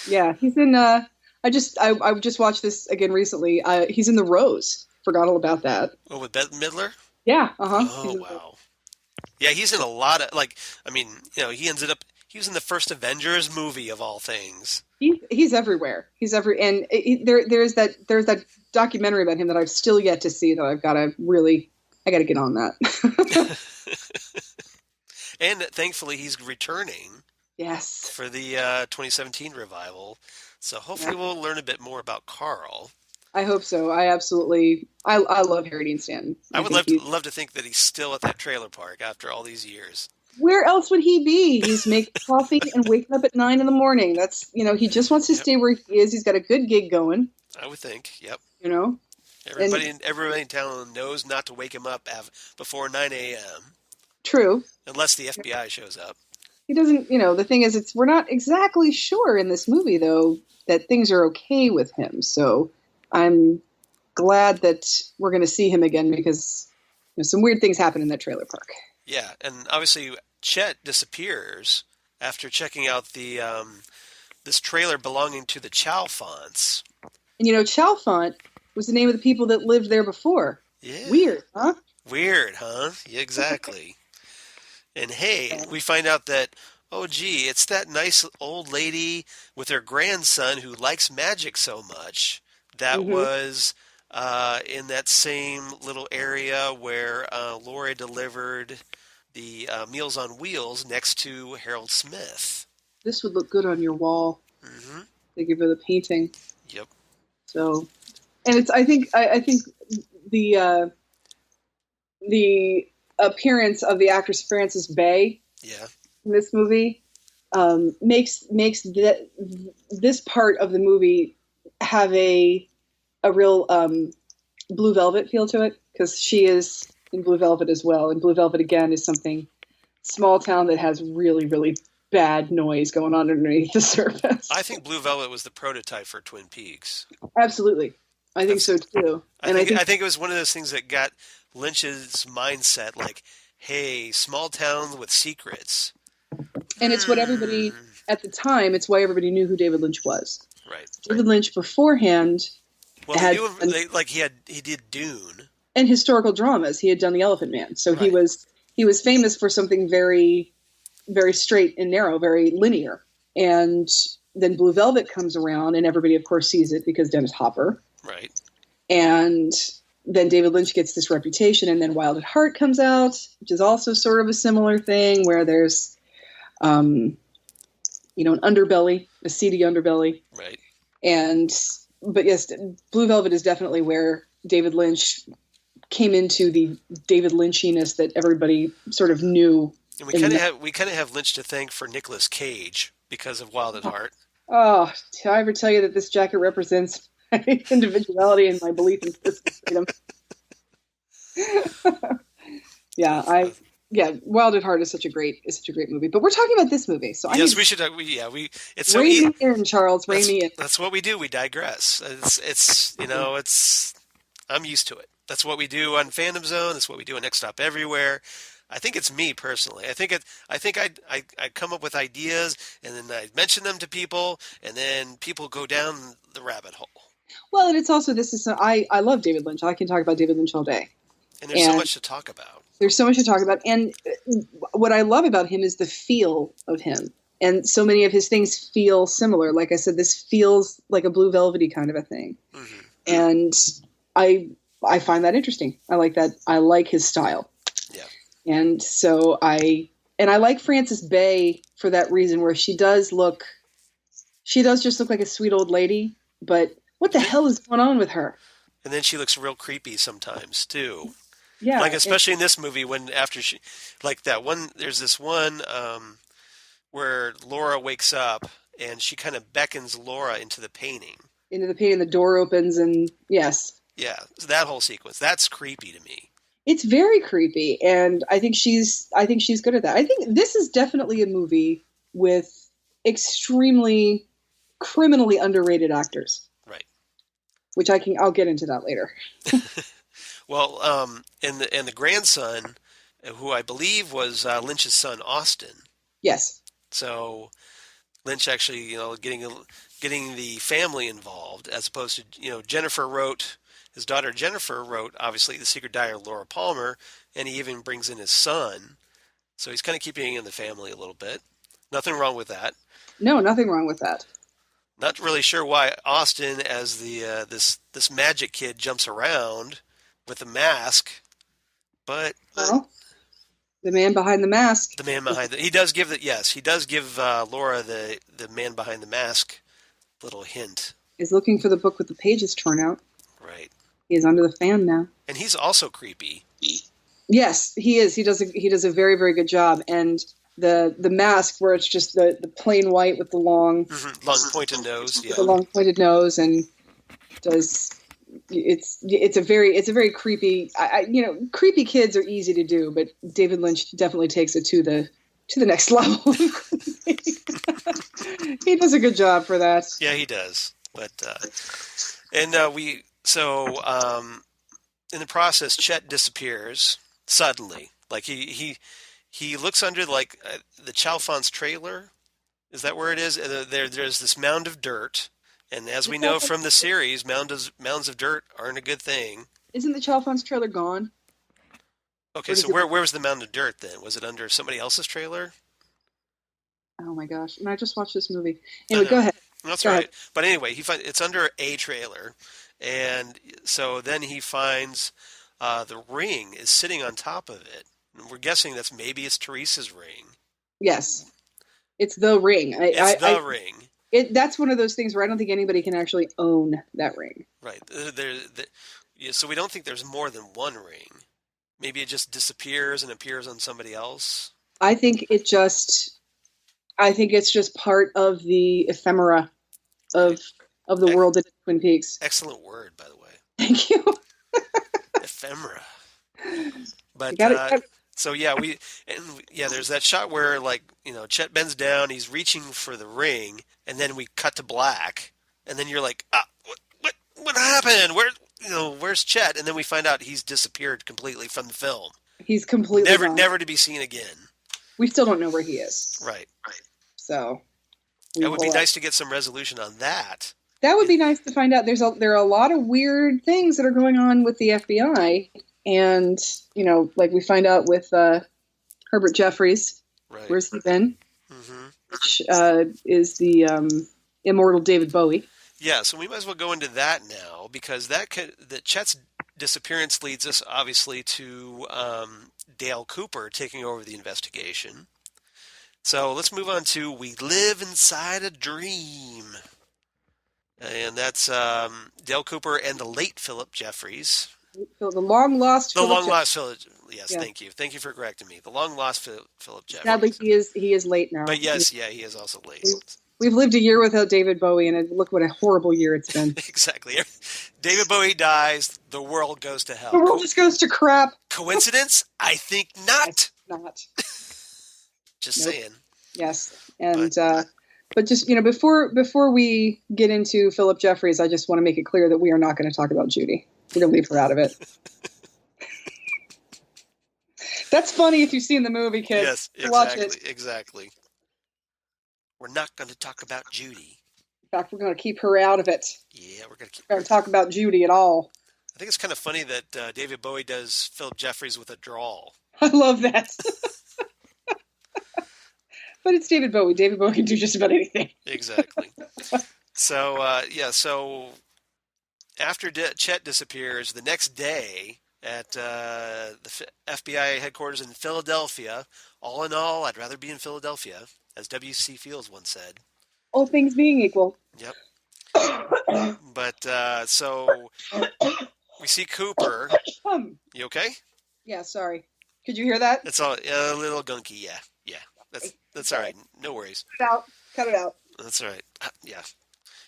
Yeah, he's in I just watched this again recently. He's in The Rose. Forgot all about that. Oh, with Bette Midler? Yeah, uh-huh. Oh, wow. Yeah, he's in a lot of, he was in the first Avengers movie of all things. He's everywhere. And there's that documentary about him that I've still yet to see that I got to get on that. And thankfully he's returning. Yes. For the 2017 revival. So hopefully we'll learn a bit more about Carl. I hope so. I love Harry Dean Stanton. I would love to think that he's still at that trailer park after all these years. Where else would he be? He's making coffee and waking up at 9 a.m. That's, he just wants to stay where he is. He's got a good gig going. I would think. Yep. Everybody in town knows not to wake him up before 9 a.m. True. Unless the FBI shows up. He doesn't, the thing is, we're not exactly sure in this movie, though, that things are okay with him. So I'm glad that we're going to see him again because some weird things happen in that trailer park. Yeah, and obviously Chet disappears after checking out the this trailer belonging to the Chalfonts. And Chalfont was the name of the people that lived there before. Yeah. Weird, huh? Yeah, exactly. And hey, we find out that, oh gee, it's that nice old lady with her grandson who likes magic so much that was in that same little area where Laurie delivered the Meals on Wheels next to Harold Smith. This would look good on your wall. Mm-hmm. They give her the painting. Yep. So, and I think the appearance of the actress Frances Bay in this movie makes this part of the movie have a real Blue Velvet feel to it, because she is in Blue Velvet as well. And Blue Velvet again is something small town that has really, really bad noise going on underneath the surface. I think Blue Velvet was the prototype for Twin Peaks. Absolutely. I think so too. I think it was one of those things that got Lynch's mindset, like, hey, small town with secrets. And it's what everybody, at the time, it's why everybody knew who David Lynch was. Right. David Lynch beforehand had... he did Dune. And historical dramas. He had done The Elephant Man. So right. he was famous for something very, very straight and narrow, very linear. And then Blue Velvet comes around, and everybody, of course, sees it because Dennis Hopper. Right. And then David Lynch gets this reputation, and then Wild at Heart comes out, which is also sort of a similar thing, where there's, an underbelly, a seedy underbelly. Right. But yes, Blue Velvet is definitely where David Lynch came into the David Lynchiness that everybody sort of knew. And we kind of have Lynch to thank for Nicolas Cage because of Wild at Heart. Oh, did I ever tell you that this jacket represents my individuality and my belief in personal freedom? Wild at Heart is such a great movie. But we're talking about this movie, so we should. It's so rein me in, Charles. Rein me in. That's what we do. We digress. I'm used to it. That's what we do on Fandom Zone. That's what we do on Next Stop Everywhere. I think it's me personally. I think I come up with ideas, and then I mention them to people, and then people go down the rabbit hole. Well, and it's also I love David Lynch. I can talk about David Lynch all day. And there's so much to talk about. There's so much to talk about. And what I love about him is the feel of him. And so many of his things feel similar. Like I said, this feels like a Blue Velvety kind of a thing. Mm-hmm. And I find that interesting. I like that. I like his style. Yeah. And so I like Frances Bay for that reason, where she does just look like a sweet old lady, but what the hell is going on with her? And then she looks real creepy sometimes too. Yeah. Like especially in this movie there's this one where Laura wakes up and she kind of beckons Laura into the painting. The door opens and yes. Yeah. So that whole sequence, that's creepy to me. It's very creepy, and I think she's good at that. I think this is definitely a movie with extremely criminally underrated actors. Right. Which I'll get into that later. Well, and the grandson, who I believe was Lynch's son, Austin. Yes. So Lynch actually, getting the family involved, as opposed to, his daughter Jennifer wrote, obviously, The Secret Diary of Laura Palmer, and he even brings in his son. So he's kind of keeping in the family a little bit. Nothing wrong with that. No, nothing wrong with that. Not really sure why Austin, as the this magic kid, jumps around with a mask, but the man behind the mask. The man behind he does give Laura the man behind the mask little hint. Is looking for the book with the pages torn out. Right. He is under the fan now. And he's also creepy. Yes, he is. He does a very, very good job. And the mask, where it's just the plain white with the long pointed nose, the long pointed nose, and it's a very creepy. Creepy kids are easy to do, but David Lynch definitely takes it to the next level. He does a good job for that. Yeah, he does. But in the process, Chet disappears suddenly. Like he looks under the Chalfonts trailer. Is that where it is? There's this mound of dirt, and as we know from the series, mounds of dirt aren't a good thing. Isn't the Chalfonts trailer gone? Okay, so where was the mound of dirt then? Was it under somebody else's trailer? Oh my gosh! And I just watched this movie. Anyway, go ahead. That's right. But anyway, it's under a trailer, and so then he finds the ring is sitting on top of it. And we're guessing maybe it's Teresa's ring. Yes, it's the ring. It's the ring. That's one of those things where I don't think anybody can actually own that ring. Right. So we don't think there's more than one ring. Maybe it just disappears and appears on somebody else. I think it just I think it's just part of the ephemera of the world at Twin Peaks. Excellent word, by the way. Thank you. Ephemera. But Got so yeah, there's that shot where Chet bends down, he's reaching for the ring, and then we cut to black, and then you're like, what happened? Where's Chet? And then we find out he's disappeared completely from the film. He's completely never to be seen again. We still don't know where he is. Right. So it would be nice to get some resolution on that. That would be nice to find out. There are a lot of weird things that are going on with the FBI, and like we find out with Herbert Jeffries. Right. Where's he been? Mm-hmm. Which is the immortal David Bowie. Yeah, so we might as well go into that now, because the Chet's disappearance leads us obviously to Dale Cooper taking over the investigation. So let's move on to We Live Inside a Dream. And that's Dale Cooper and the late Philip Jeffries. So the long-lost Philip Philip, yes, yeah. Thank you. Thank you for correcting me. The long-lost Philip Jeffries. Sadly, he is late now. But yes, he is also late. We've lived a year without David Bowie, and look what a horrible year it's been. Exactly. David Bowie dies, the world goes to hell. The world just goes to crap. Coincidence? I think not. Not. Just saying. Yes, and but just before we get into Philip Jeffries, I just want to make it clear that we are not going to talk about Judy. We're going to leave her out of it. That's funny if you've seen the movie, kids. Yes, exactly. Watch it. Exactly. We're not going to talk about Judy. In fact, we're going to keep her out of it. Yeah, we're going to We're going to talk about Judy at all. I think it's kind of funny that David Bowie does Philip Jeffries with a drawl. I love that. But it's David Bowie. David Bowie can do just about anything. Exactly. So after Chet disappears, the next day at the FBI headquarters in Philadelphia, all in all, I'd rather be in Philadelphia, as W.C. Fields once said. All things being equal. Yep. But so we see Cooper. You okay? Yeah, sorry. Could you hear that? It's all a little gunky. Yeah. That's all right. No worries. Cut it out. That's all right.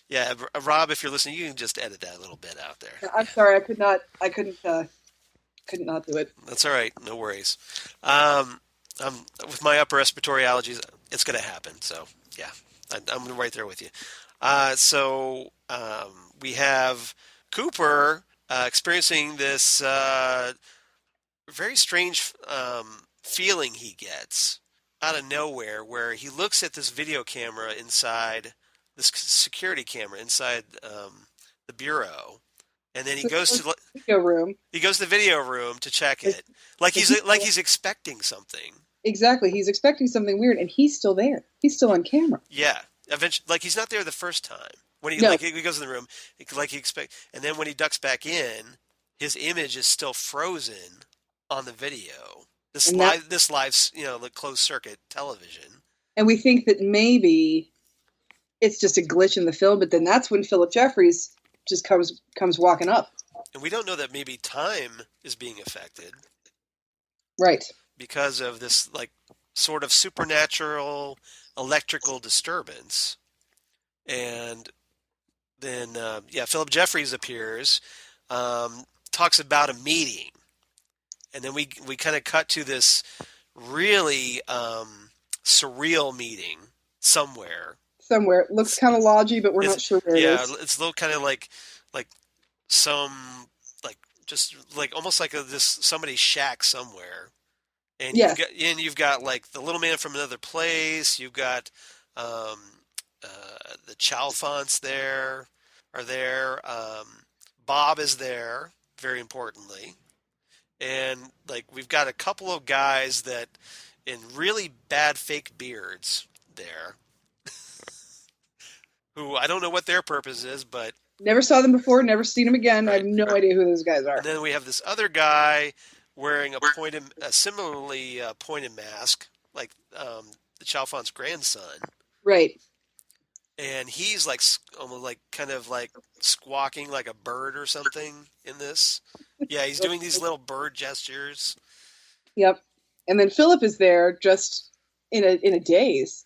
Yeah. Rob, if you're listening, you can just edit that little bit out there. I'm sorry. I couldn't not do it. That's all right. No worries. With my upper respiratory allergies, it's going to happen. So yeah, I'm right there with you. So we have Cooper experiencing this very strange feeling he gets out of nowhere, where he looks at this video camera inside this security camera inside the bureau, and then he goes to the video room. He goes to the video room to check it, like he's expecting something. Exactly, he's expecting something weird, and he's still there. He's still on camera. Yeah, eventually, like he's not there the first time when he he goes in the room, like he expect, and then when he ducks back in, his image is still frozen on the video. This live, the closed circuit television. And we think that maybe it's just a glitch in the film, but then that's when Philip Jeffries just comes walking up. And we don't know that maybe time is being affected. Right. Because of this, sort of supernatural electrical disturbance. And then, Philip Jeffries appears, talks about a meeting. And then we kind of cut to this really surreal meeting somewhere. Somewhere. It looks kind of lodgy, but we're not sure where it is. Yeah, it's a little kind of like some, almost like somebody's shack somewhere. And you've got the little man from another place. You've got the Chalfonts there. Bob is there, very importantly. And we've got a couple of guys that in really bad fake beards there, who I don't know what their purpose is, but never saw them before, never seen them again. Right. I have no idea who those guys are. And then we have this other guy wearing a similarly pointed mask, like the Chalfont's grandson. Right. And he's almost kind of squawking like a bird or something in this. Yeah, he's doing these little bird gestures. Yep. And then Philip is there just in a daze.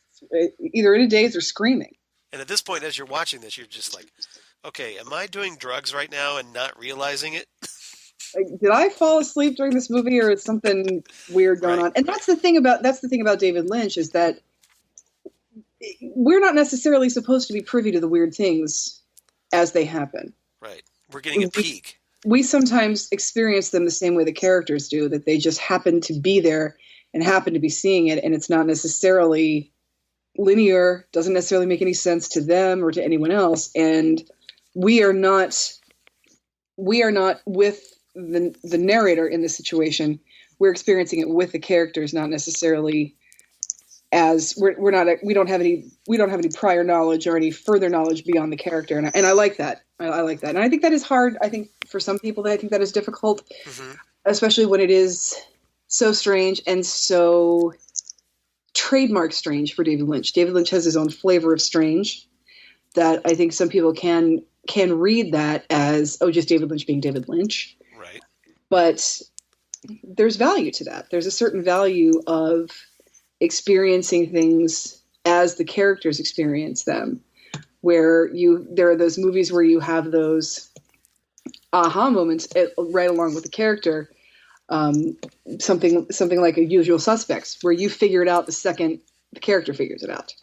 either in a daze or screaming. And at this point, as you're watching this, you're just like, okay, am I doing drugs right now and not realizing it? Like, did I fall asleep during this movie, or is something weird going Right. on? And that's the thing about David Lynch, is that we're not necessarily supposed to be privy to the weird things as they happen. Right. We're getting a peek. We sometimes experience them the same way the characters do, that they just happen to be there and happen to be seeing it, and it's not necessarily linear, doesn't necessarily make any sense to them or to anyone else, and we are not with the narrator in this situation. We're experiencing it with the characters, not necessarily as we don't have any prior knowledge or any further knowledge beyond the character, and I like that. I like that, and I think that is hard. I think for some people, I think that is difficult, especially when it is so strange and so trademark strange for David Lynch. David Lynch has his own flavor of strange that I think some people can read that as, oh, just David Lynch being David Lynch. Right. But there's value to that. There's a certain value of experiencing things as the characters experience them, where there are those movies where you have those aha moments right along with the character. Something like A Usual Suspects, where you figure it out the second the character figures it out.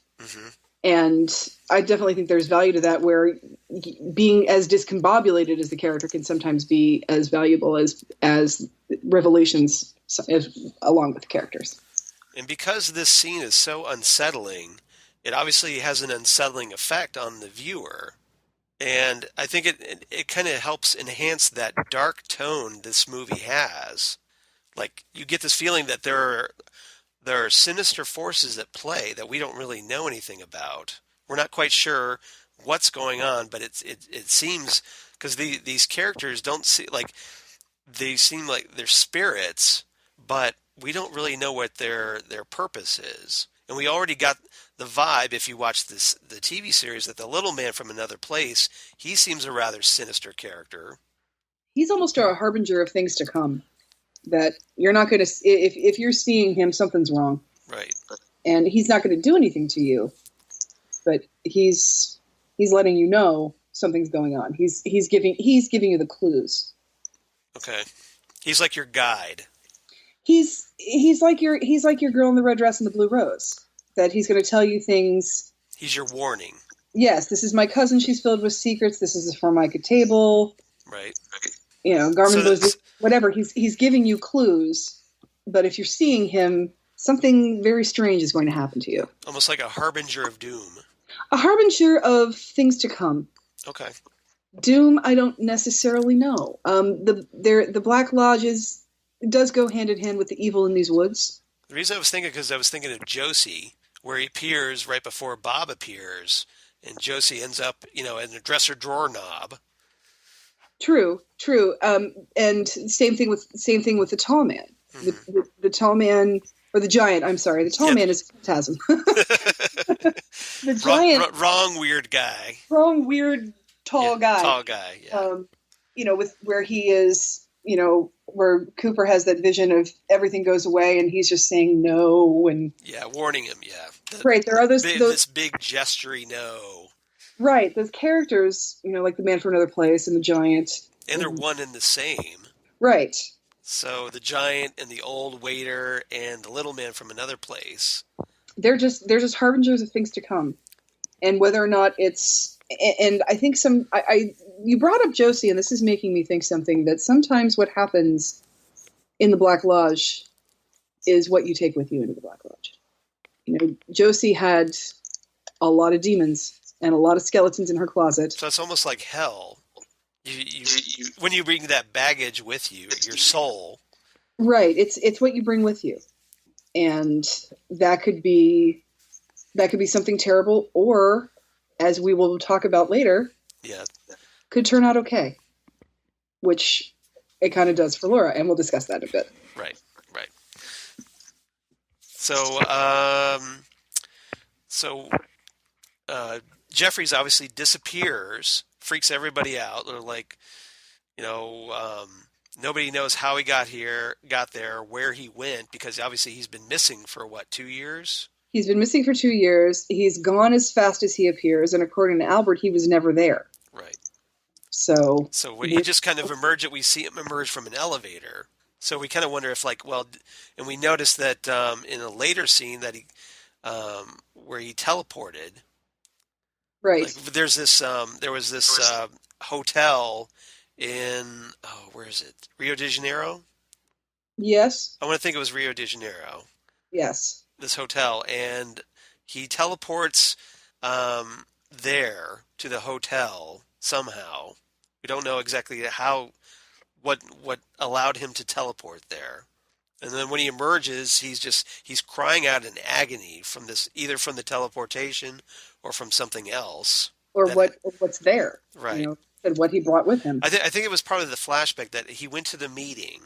And I definitely think there's value to that, where being as discombobulated as the character can sometimes be as valuable as revelations along with the characters. And because this scene is so unsettling, it obviously has an unsettling effect on the viewer. And I think it kind of helps enhance that dark tone this movie has. Like, you get this feeling that there are sinister forces at play that we don't really know anything about. We're not quite sure what's going on, but it seems, because these characters don't see, like, they seem like they're spirits, but we don't really know what their purpose is. And we already got the vibe, if you watch the TV series, that the little man from Another Place, he seems a rather sinister character. He's almost a harbinger of things to come. That you're not going to, if you're seeing him, something's wrong. Right. And he's not going to do anything to you, but he's letting you know something's going on. He's giving you the clues. Okay. He's like your guide. He's like your girl in the red dress and the blue rose. That he's going to tell you things. He's your warning. Yes, this is my cousin. She's filled with secrets. This is a Formica table. Right. You know, Garmin Blues, whatever. He's giving you clues, but if you're seeing him, something very strange is going to happen to you. Almost like a harbinger of doom. A harbinger of things to come. Okay. Doom, I don't necessarily know. The Black Lodges does go hand in hand with the evil in these woods. The reason I was thinking of Josie, where he appears right before Bob appears, and Josie ends up, in a dresser drawer knob. True. And same thing with the tall man. The tall man, or the giant. I'm sorry, the tall man is Phantasm. The giant, wrong weird guy. Wrong weird tall guy. Tall guy. Yeah. With where he is, where Cooper has that vision of everything goes away, and he's just saying no, and warning him. Yeah. Right. There are those this big gestury no. Right, those characters, like the Man from Another Place and the giant. And they're one and the same. Right. So the giant and the old waiter and the little man from Another Place. They're just harbingers of things to come. And whether or not it's, and I think you brought up Josie, and this is making me think something, that sometimes what happens in the Black Lodge is what you take with you into the Black Lodge. Josie had a lot of demons and a lot of skeletons in her closet. So it's almost like hell. You when you bring that baggage with you, your soul. Right. It's what you bring with you. And that could be something terrible, or, as we will talk about later, could turn out okay. Which it kind of does for Laura, and we'll discuss that in a bit. Right. So Jeffries obviously disappears, freaks everybody out. They're like, nobody knows how he got there, where he went, because obviously he's been missing for 2 years? He's been missing for 2 years. He's gone as fast as he appears, and according to Albert, he was never there. Right. So He just kind of emerged. We see him emerge from an elevator. So we kind of wonder if, like, well, and we noticed that in a later scene that he, where he teleported. right. Like, there was this hotel in, where is it? Rio de Janeiro? Yes. I want to think it was Rio de Janeiro. Yes. This hotel, and he teleports there to the hotel somehow. We don't know exactly what allowed him to teleport there. And then when he emerges, he's crying out in agony from this, either from the teleportation or from something else. Or what's there. Right. And what he brought with him. I think it was part of the flashback that he went to the meeting.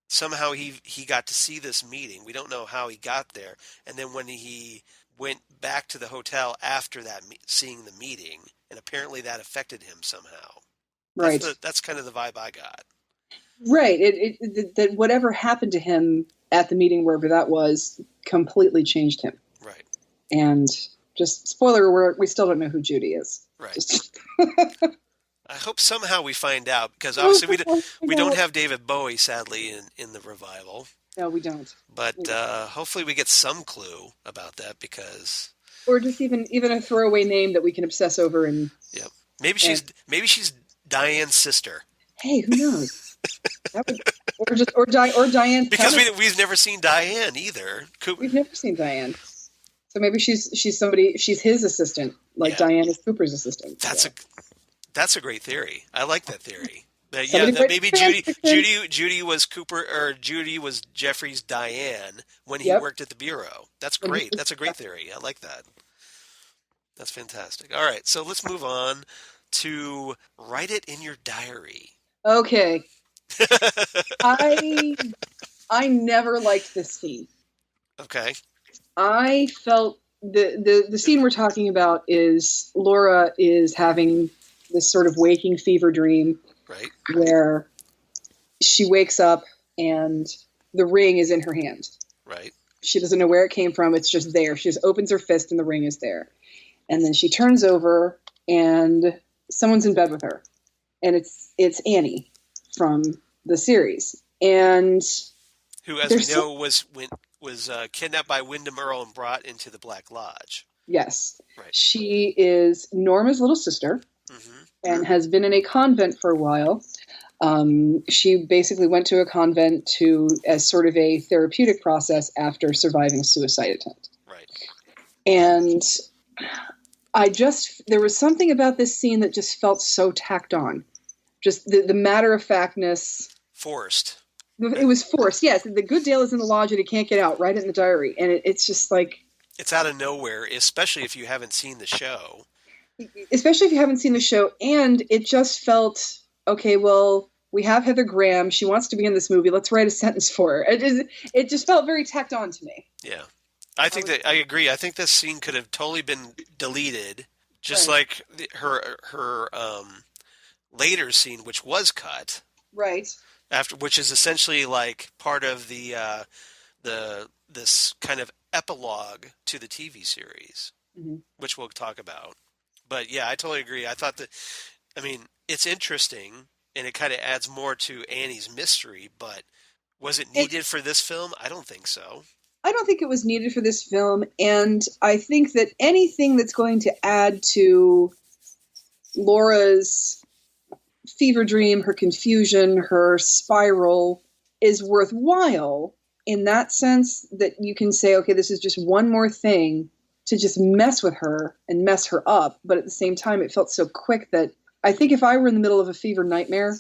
Somehow he got to see this meeting. We don't know how he got there. And then when he went back to the hotel after that, seeing the meeting, and apparently that affected him somehow. Right. That's kind of the vibe I got. Right. That whatever happened to him at the meeting, wherever that was, completely changed him. Right. And just spoiler alert, we still don't know who Judy is. Right. Just I hope somehow we find out, because obviously we don't have David Bowie, sadly, in the revival. No, we don't. But hopefully we get some clue about that, because or just even a throwaway name that we can obsess over and. Yep. Maybe she's Diane's sister. Hey, who knows? or Diane's because we've never seen Diane either. We've never seen Diane. So maybe she's his assistant, like Diane is Cooper's assistant. That's a great theory. I like that theory. That maybe Judy was Cooper, or Judy was Jeffrey's Diane when he worked at the bureau. That's great. That's a great theory. I like that. That's fantastic. All right, so let's move on to Write It in Your Diary. Okay. I never liked this scene. Okay. I felt the scene we're talking about is Laura is having this sort of waking fever dream, right, where she wakes up and the ring is in her hand. Right. She doesn't know where it came from. It's just there. She just opens her fist and the ring is there. And then she turns over and someone's in bed with her. And it's Annie from the series. And who, as we know, was kidnapped by Wyndham Earle and brought into the Black Lodge. Yes. Right. She is Norma's little sister, and has been in a convent for a while. She basically went to a convent as sort of a therapeutic process after surviving a suicide attempt. Right. And there was something about this scene that just felt so tacked on. Just the matter-of-factness. Forced. It was forced, yes. The good Dale is in the lodge and he can't get out. Write it in the diary. And it's just like... It's out of nowhere, especially if you haven't seen the show. Especially if you haven't seen the show. And it just felt, okay, well, we have Heather Graham. She wants to be in this movie. Let's write a sentence for her. It just felt very tacked on to me. Yeah. I agree. I think this scene could have totally been deleted, just like her later scene, which was cut. Right. Which is essentially like part of this kind of epilogue to the TV series, which we'll talk about. But yeah, I totally agree. I thought it's interesting and it kind of adds more to Annie's mystery, but was it needed for this film? I don't think so. I don't think it was needed for this film, and I think that anything that's going to add to Laura's fever dream, her confusion, her spiral is worthwhile in that sense that you can say, okay, this is just one more thing to just mess with her and mess her up. But at the same time, it felt so quick that I think if I were in the middle of a fever nightmare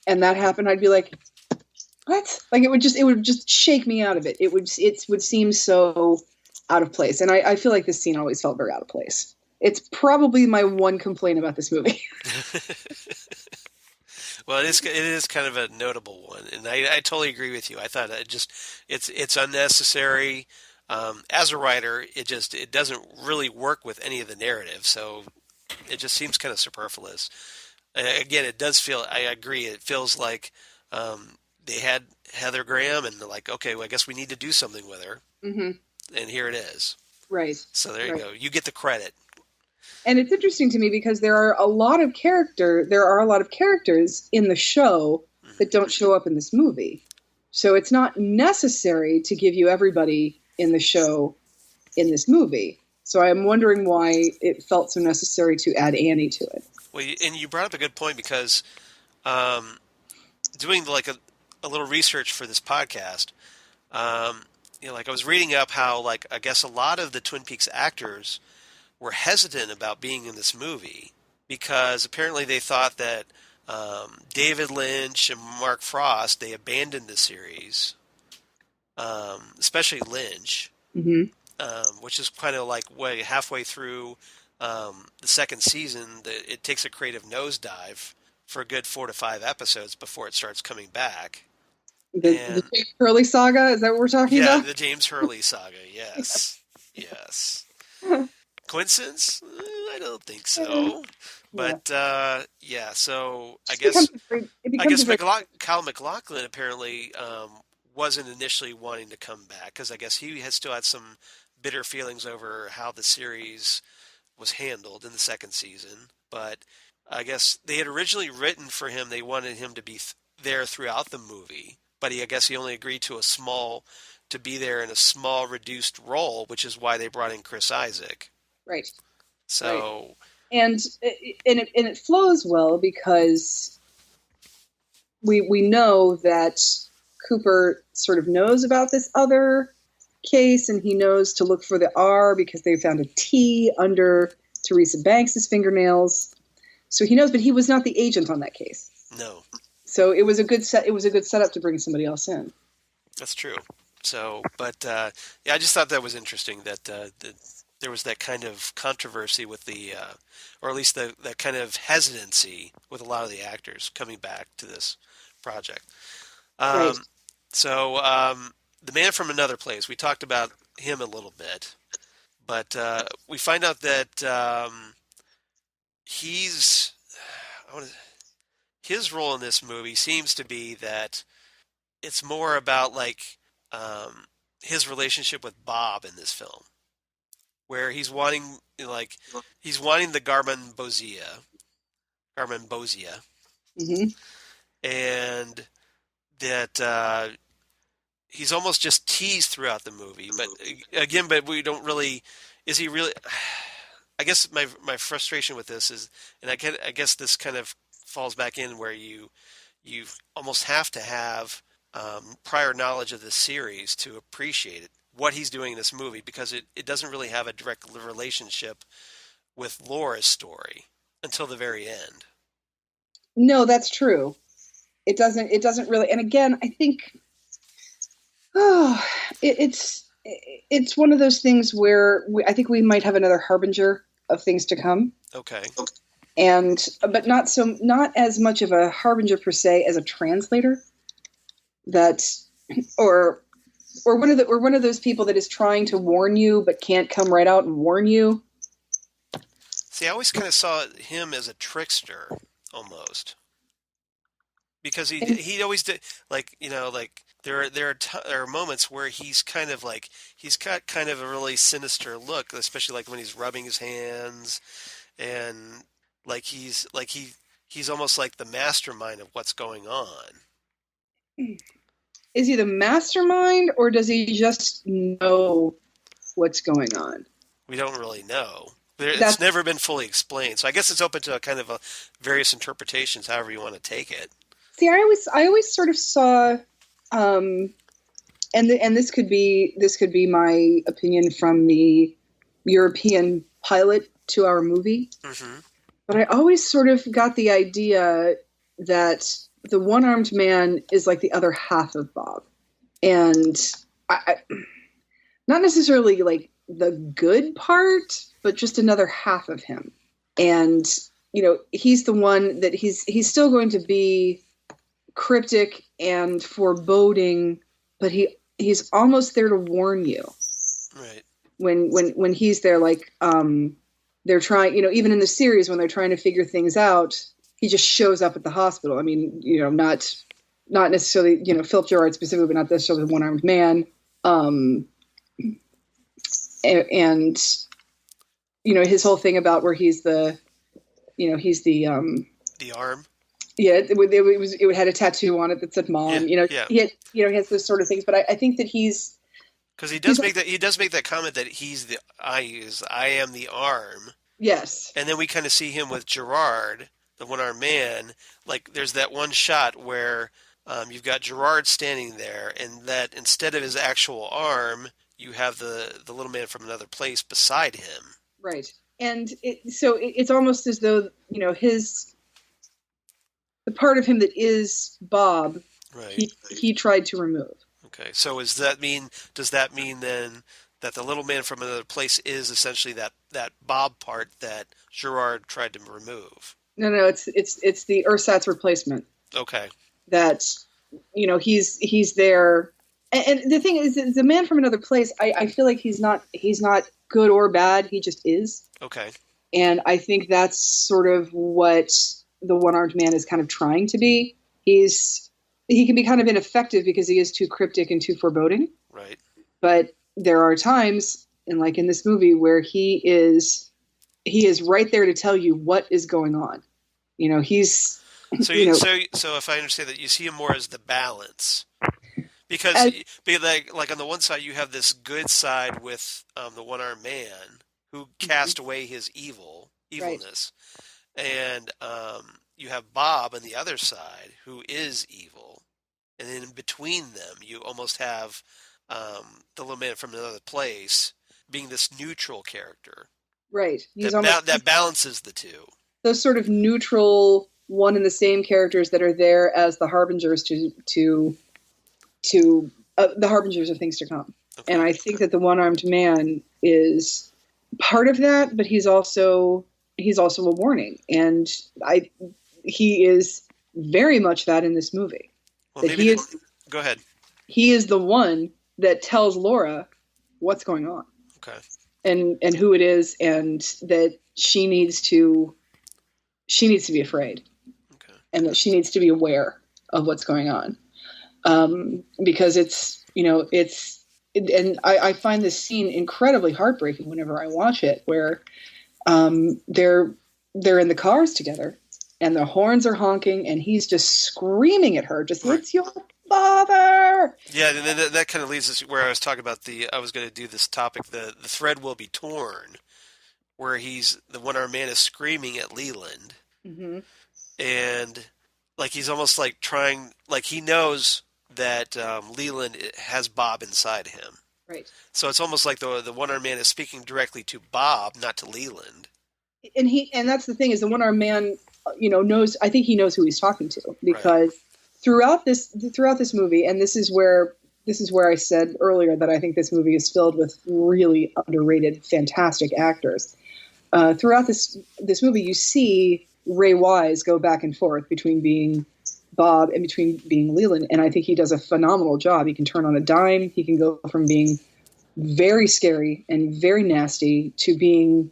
and that happened, I'd be like, what? Like it would just shake me out of it. It would seem so out of place. And I feel like this scene always felt very out of place. It's probably my one complaint about this movie. Well, it is kind of a notable one, and I totally agree with you. I thought it's unnecessary. As a writer, it doesn't really work with any of the narrative, so it just seems kind of superfluous. Again, it does feel. I agree. It feels like they had Heather Graham, and they're like, okay, well, I guess we need to do something with her. and here it is. Right. So there you go. You get the credit. And it's interesting to me because there are a lot of characters in the show that don't show up in this movie. So it's not necessary to give you everybody in the show in this movie. So I'm wondering why it felt so necessary to add Annie to it. Well, and you brought up a good point because doing like a little research for this podcast, like I was reading up how like I guess a lot of the Twin Peaks actors were hesitant about being in this movie because apparently they thought that David Lynch and Mark Frost, they abandoned the series, especially Lynch, which is kind of like halfway through the second season. It takes a creative nosedive for a good 4 to 5 episodes before it starts coming back. The James Hurley saga, is that what we're talking about? Yeah, the James Hurley saga, yes. Yes. Coincidence? I don't think so. But, so I guess Kyle MacLachlan apparently wasn't initially wanting to come back because I guess he had still had some bitter feelings over how the series was handled in the second season. But I guess they had originally written for him, they wanted him to be there throughout the movie. But I guess he only agreed to be there in a small reduced role, which is why they brought in Chris Isaak. Right. So, right. And it flows well because we know that Cooper sort of knows about this other case, and he knows to look for the R because they found a T under Teresa Banks's fingernails. So he knows, but he was not the agent on that case. No. So it was a good setup to bring somebody else in. That's true. So, but I just thought that was interesting that there was that kind of controversy with or at least that kind of hesitancy with a lot of the actors coming back to this project. Right. So, the Man from Another Place, we talked about him a little bit, but we find out that his role in this movie seems to be that it's more about like his relationship with Bob in this film, where he's wanting the Garmonbozia, and that he's almost just teased throughout the movie. But we don't really. Is he really? I guess my frustration with this is, and I guess this kind of falls back in where you almost have to have prior knowledge of the series to appreciate it, what he's doing in this movie, because it doesn't really have a direct relationship with Laura's story until the very end. No, that's true. It doesn't really. And again, I think it's one of those things where I think we might have another harbinger of things to come. Okay. But not as much of a harbinger per se as a translator, or one of those people that is trying to warn you but can't come right out and warn you. See, I always kind of saw him as a trickster almost, because he always did, like, there are moments where he's kind of like, he's got kind of a really sinister look, especially like when he's rubbing his hands, and like he's almost like the mastermind of what's going on. Is he the mastermind, or does he just know what's going on? We don't really know. It's never been fully explained, so I guess it's open to a kind of various interpretations, however you want to take it. See, I always sort of saw, and this could be my opinion from the European pilot to our movie, but I always sort of got the idea that the one-armed man is like the other half of Bob, and I not necessarily like the good part, but just another half of him. And he's the one that he's still going to be cryptic and foreboding, but he's almost there to warn you. Right. When he's there, like they're trying, even in the series when they're trying to figure things out, he just shows up at the hospital. I mean, not necessarily, Philip Gerard specifically, but not necessarily the one-armed man. and his whole thing about where he's the arm. Yeah, it had a tattoo on it that said "mom." Yeah, he has those sort of things. But I think that because he does make that comment that I am the arm. Yes. And then we kind of see him with Gerard, the one-armed man. Like there's that one shot where you've got Gerard standing there, and that instead of his actual arm, you have the little man from another place beside him. Right. And it's almost as though, the part of him that is Bob, right, he tried to remove. Okay. So does that mean then that the little man from another place is essentially that Bob part that Gerard tried to remove? No, it's the Ursat's replacement. Okay. That, he's there. And the thing is, the man from another place, I feel like he's not good or bad. He just is. Okay. And I think that's sort of what the one-armed man is kind of trying to be. He can be kind of ineffective because he is too cryptic and too foreboding. Right. But there are times, and like in this movie, where he is right there to tell you what is going on. He's so if I understand that, you see him more as the balance. Because like on the one side you have this good side with the one-armed man who cast away his evilness, right. And you have Bob on the other side who is evil, and then in between them you almost have the little man from another place being this neutral character, right? That balances the two. Those sort of neutral, one and the same characters that are there as the harbingers to the harbingers of things to come. Okay. And I think that the one-armed man is part of that, but he's also a warning, and he is very much that in this movie. Well, go ahead. He is the one that tells Laura what's going on. Okay. And who it is, and that she needs to be afraid. Okay. And that she needs to be aware of what's going on. Because I find this scene incredibly heartbreaking whenever I watch it, where they're in the cars together and the horns are honking and he's just screaming at her, just, it's your father. Yeah, and then that kind of leads us where I was talking about I was going to do this topic, the thread will be torn, where the one-armed man is screaming at Leland. Mm-hmm. And like he's almost like trying, like he knows that Leland has Bob inside him. Right. So it's almost like the one-armed man is speaking directly to Bob, not to Leland. And that's the thing, is the one-armed man, knows. I think he knows who he's talking to, because right. throughout this movie, and this is where I said earlier that I think this movie is filled with really underrated, fantastic actors. Throughout this movie, you see Ray Wise go back and forth between being Bob and between being Leland, and I think he does a phenomenal job. He can turn on a dime. He can go from being very scary and very nasty to being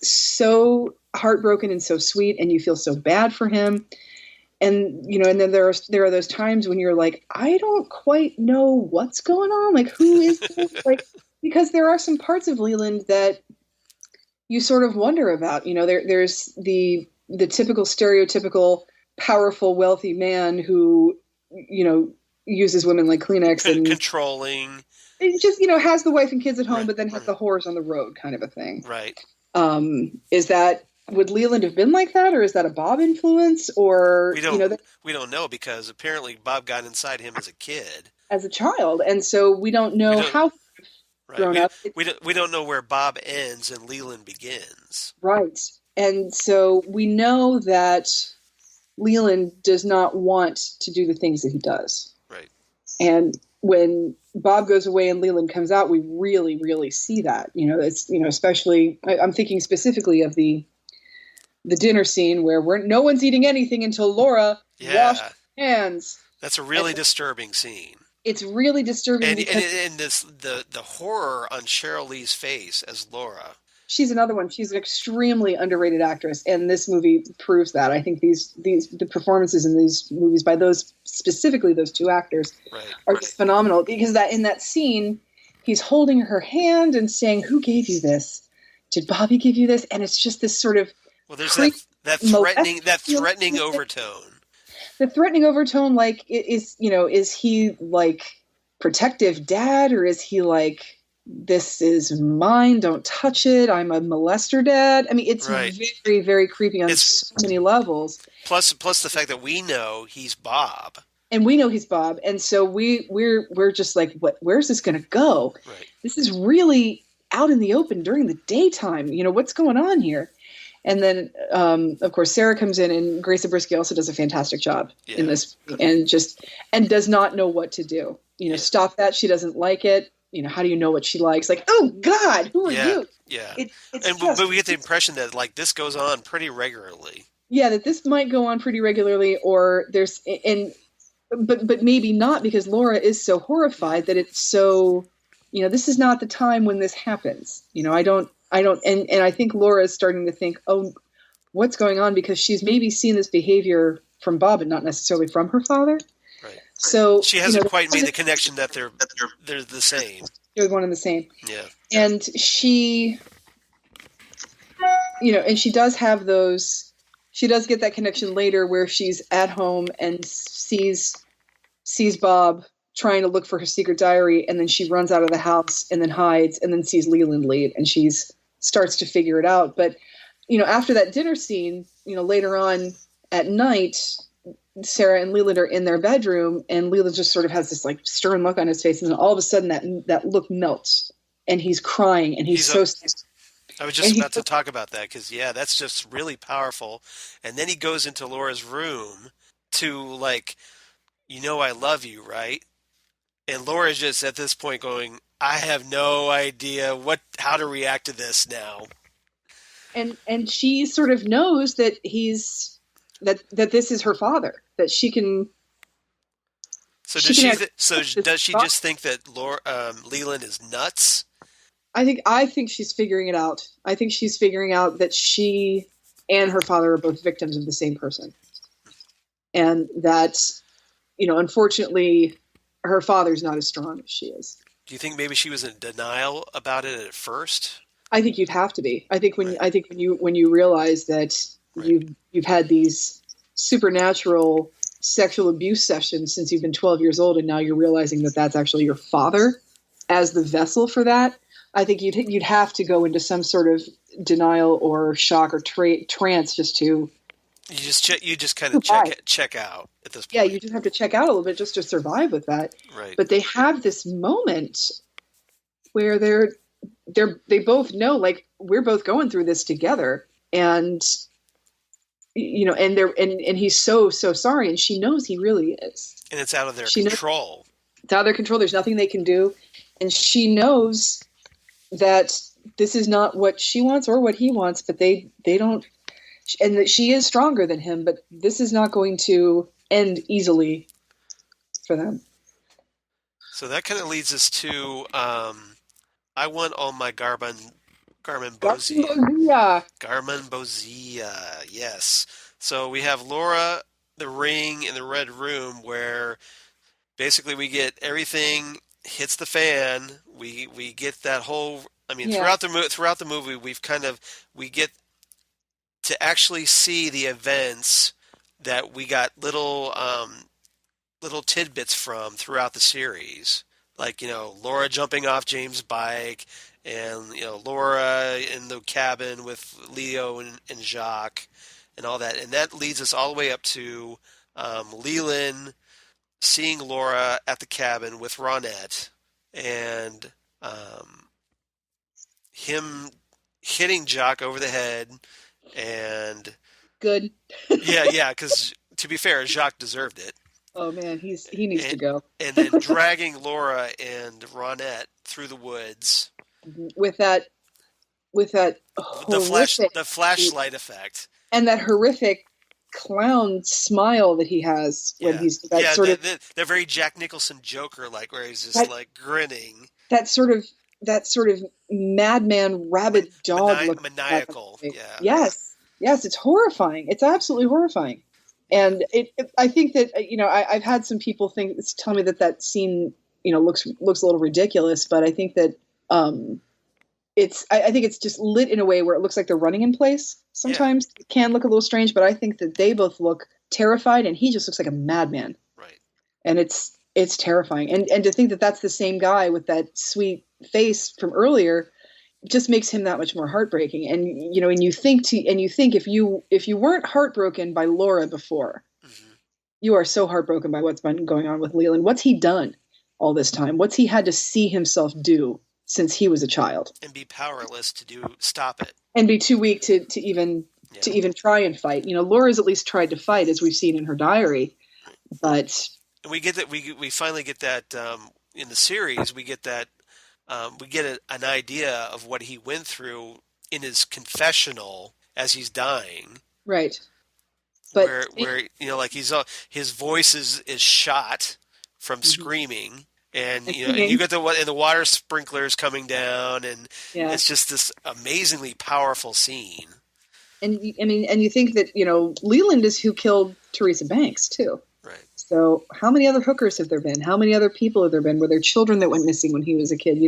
so heartbroken and so sweet, and you feel so bad for him. And and then there are those times when you're like, I don't quite know what's going on. Like, who is this? Like, because there are some parts of Leland that you sort of wonder about. There's the typical stereotypical powerful, wealthy man who, uses women like Kleenex and controlling. It just, has the wife and kids at home, right, but then has the whores on the road kind of a thing. Right. Would Leland have been like that, or is that a Bob influence, or we don't know, because apparently Bob got inside him as a kid, as a child, and so we don't know how grown up. We don't know where Bob ends and Leland begins. Right, and so we know that Leland does not want to do the things that he does. Right, and when Bob goes away and Leland comes out, we really, really see that. It's especially I'm thinking specifically of the dinner scene where no one's eating anything until Laura washed her hands. That's a really disturbing scene. It's really disturbing, and the horror on Cheryl Lee's face as Laura. She's another one. She's an extremely underrated actress, and this movie proves that. I think the performances in these movies by specifically those two actors are just phenomenal, because that in that scene, he's holding her hand and saying, "Who gave you this? Did Bobby give you this?" And it's just this sort of there's that threatening overtone. The threatening overtone, like, is he like protective dad, or is he like, this is mine, don't touch it, I'm a molester dad? I mean, it's very, very creepy on so many levels. Plus the fact that we know he's Bob. And we know he's Bob, and so we're just like, what? Where's this going to go? Right. This is really out in the open during the daytime. What's going on here? And then, of course, Sarah comes in, and Grace Zabriskie also does a fantastic job in this, and does not know what to do. Stop that. She doesn't like it. How do you know what she likes? Like, oh God, who are you? Yeah. But we get the impression that like this goes on pretty regularly. Yeah, that this might go on pretty regularly, or but maybe not, because Laura is so horrified that it's so, this is not the time when this happens. And I think Laura is starting to think, oh, what's going on? Because she's maybe seen this behavior from Bob and not necessarily from her father. Right. So she hasn't quite made the connection that they're the same. They're one and the same. Yeah. And she, and she does have those. She does get that connection later where she's at home and sees Bob trying to look for her secret diary, and then she runs out of the house and then hides, and then sees Leland leave, and starts to figure it out. But after that dinner scene, later on at night, Sarah and Leland are in their bedroom, and Leland just sort of has this like stern look on his face, and then all of a sudden that look melts, and he's crying, and he's so sad. I was just about to talk about that, because that's just really powerful. And then he goes into Laura's room to like, I love you, right? And Laura's just at this point going, I have no idea how to react to this now. And she sort of knows that that this is her father, that she can. So does she just think that Leland is nuts? I think she's figuring it out. I think she's figuring out that she and her father are both victims of the same person, and that, unfortunately, her father's not as strong as she is. Do you think maybe she was in denial about it at first? I think you'd have to be. I think when you realize that you've had these supernatural sexual abuse sessions since you've been 12 years old, and now you're realizing that that's actually your father as the vessel for that, I think you'd have to go into some sort of denial or shock or trance just to. You just kind of check out at this point. Yeah, you just have to check out a little bit just to survive with that. Right. But they have this moment where they both know, like, we're both going through this together, and and he's so sorry, and she knows he really is. And it's out of their control. It's out of their control. There's nothing they can do, and she knows that this is not what she wants or what he wants, but they don't. And that she is stronger than him, but this is not going to end easily for them. So that kind of leads us to I want all my Garmin Bozia. Garmin Bozia, yes. So we have Laura, the ring, in the red room, where basically we get everything hits the fan. We get that whole. I mean, throughout the movie, we get to actually see the events that we got little tidbits from throughout the series, like Laura jumping off James' bike, and Laura in the cabin with Leo and Jacques, and all that, and that leads us all the way up to Leland seeing Laura at the cabin with Ronette, and him hitting Jacques over the head. And good. yeah, because to be fair, Jacques deserved it. Oh man, he needs to go. And then dragging Laura and Ronette through the woods with that horrific, the flashlight effect, and that horrific clown smile that he has when he's that very Jack Nicholson Joker, like where he's just like grinning. That sort of madman rabid dog look. Maniacal. Yeah. Yes, it's horrifying. It's absolutely horrifying. And I think that I've had some people tell me that scene looks a little ridiculous, but I think that I think it's just lit in a way where it looks like they're running in place. Sometimes it can look a little strange, but I think that they both look terrified, and he just looks like a madman. Right. And it's terrifying. And to think that that's the same guy with that sweet face from earlier just makes him that much more heartbreaking. And and you think if you weren't heartbroken by Laura before, mm-hmm. you are so heartbroken by what's been going on with Leland. What's he done all this time? What's he had to see himself do since he was a child? And be powerless to stop it. And be too weak to even try and fight. Laura's at least tried to fight, as we've seen in her diary. But we get that we finally get that in the series. We get that we get an idea of what he went through in his confessional as he's dying. Right. But where like his voice is shot from mm-hmm. screaming. And you get the water sprinklers coming down, and it's just this amazingly powerful scene. And you think that Leland is who killed Teresa Banks too. Right. So how many other hookers have there been? How many other people have there been? Were there children that went missing when he was a kid?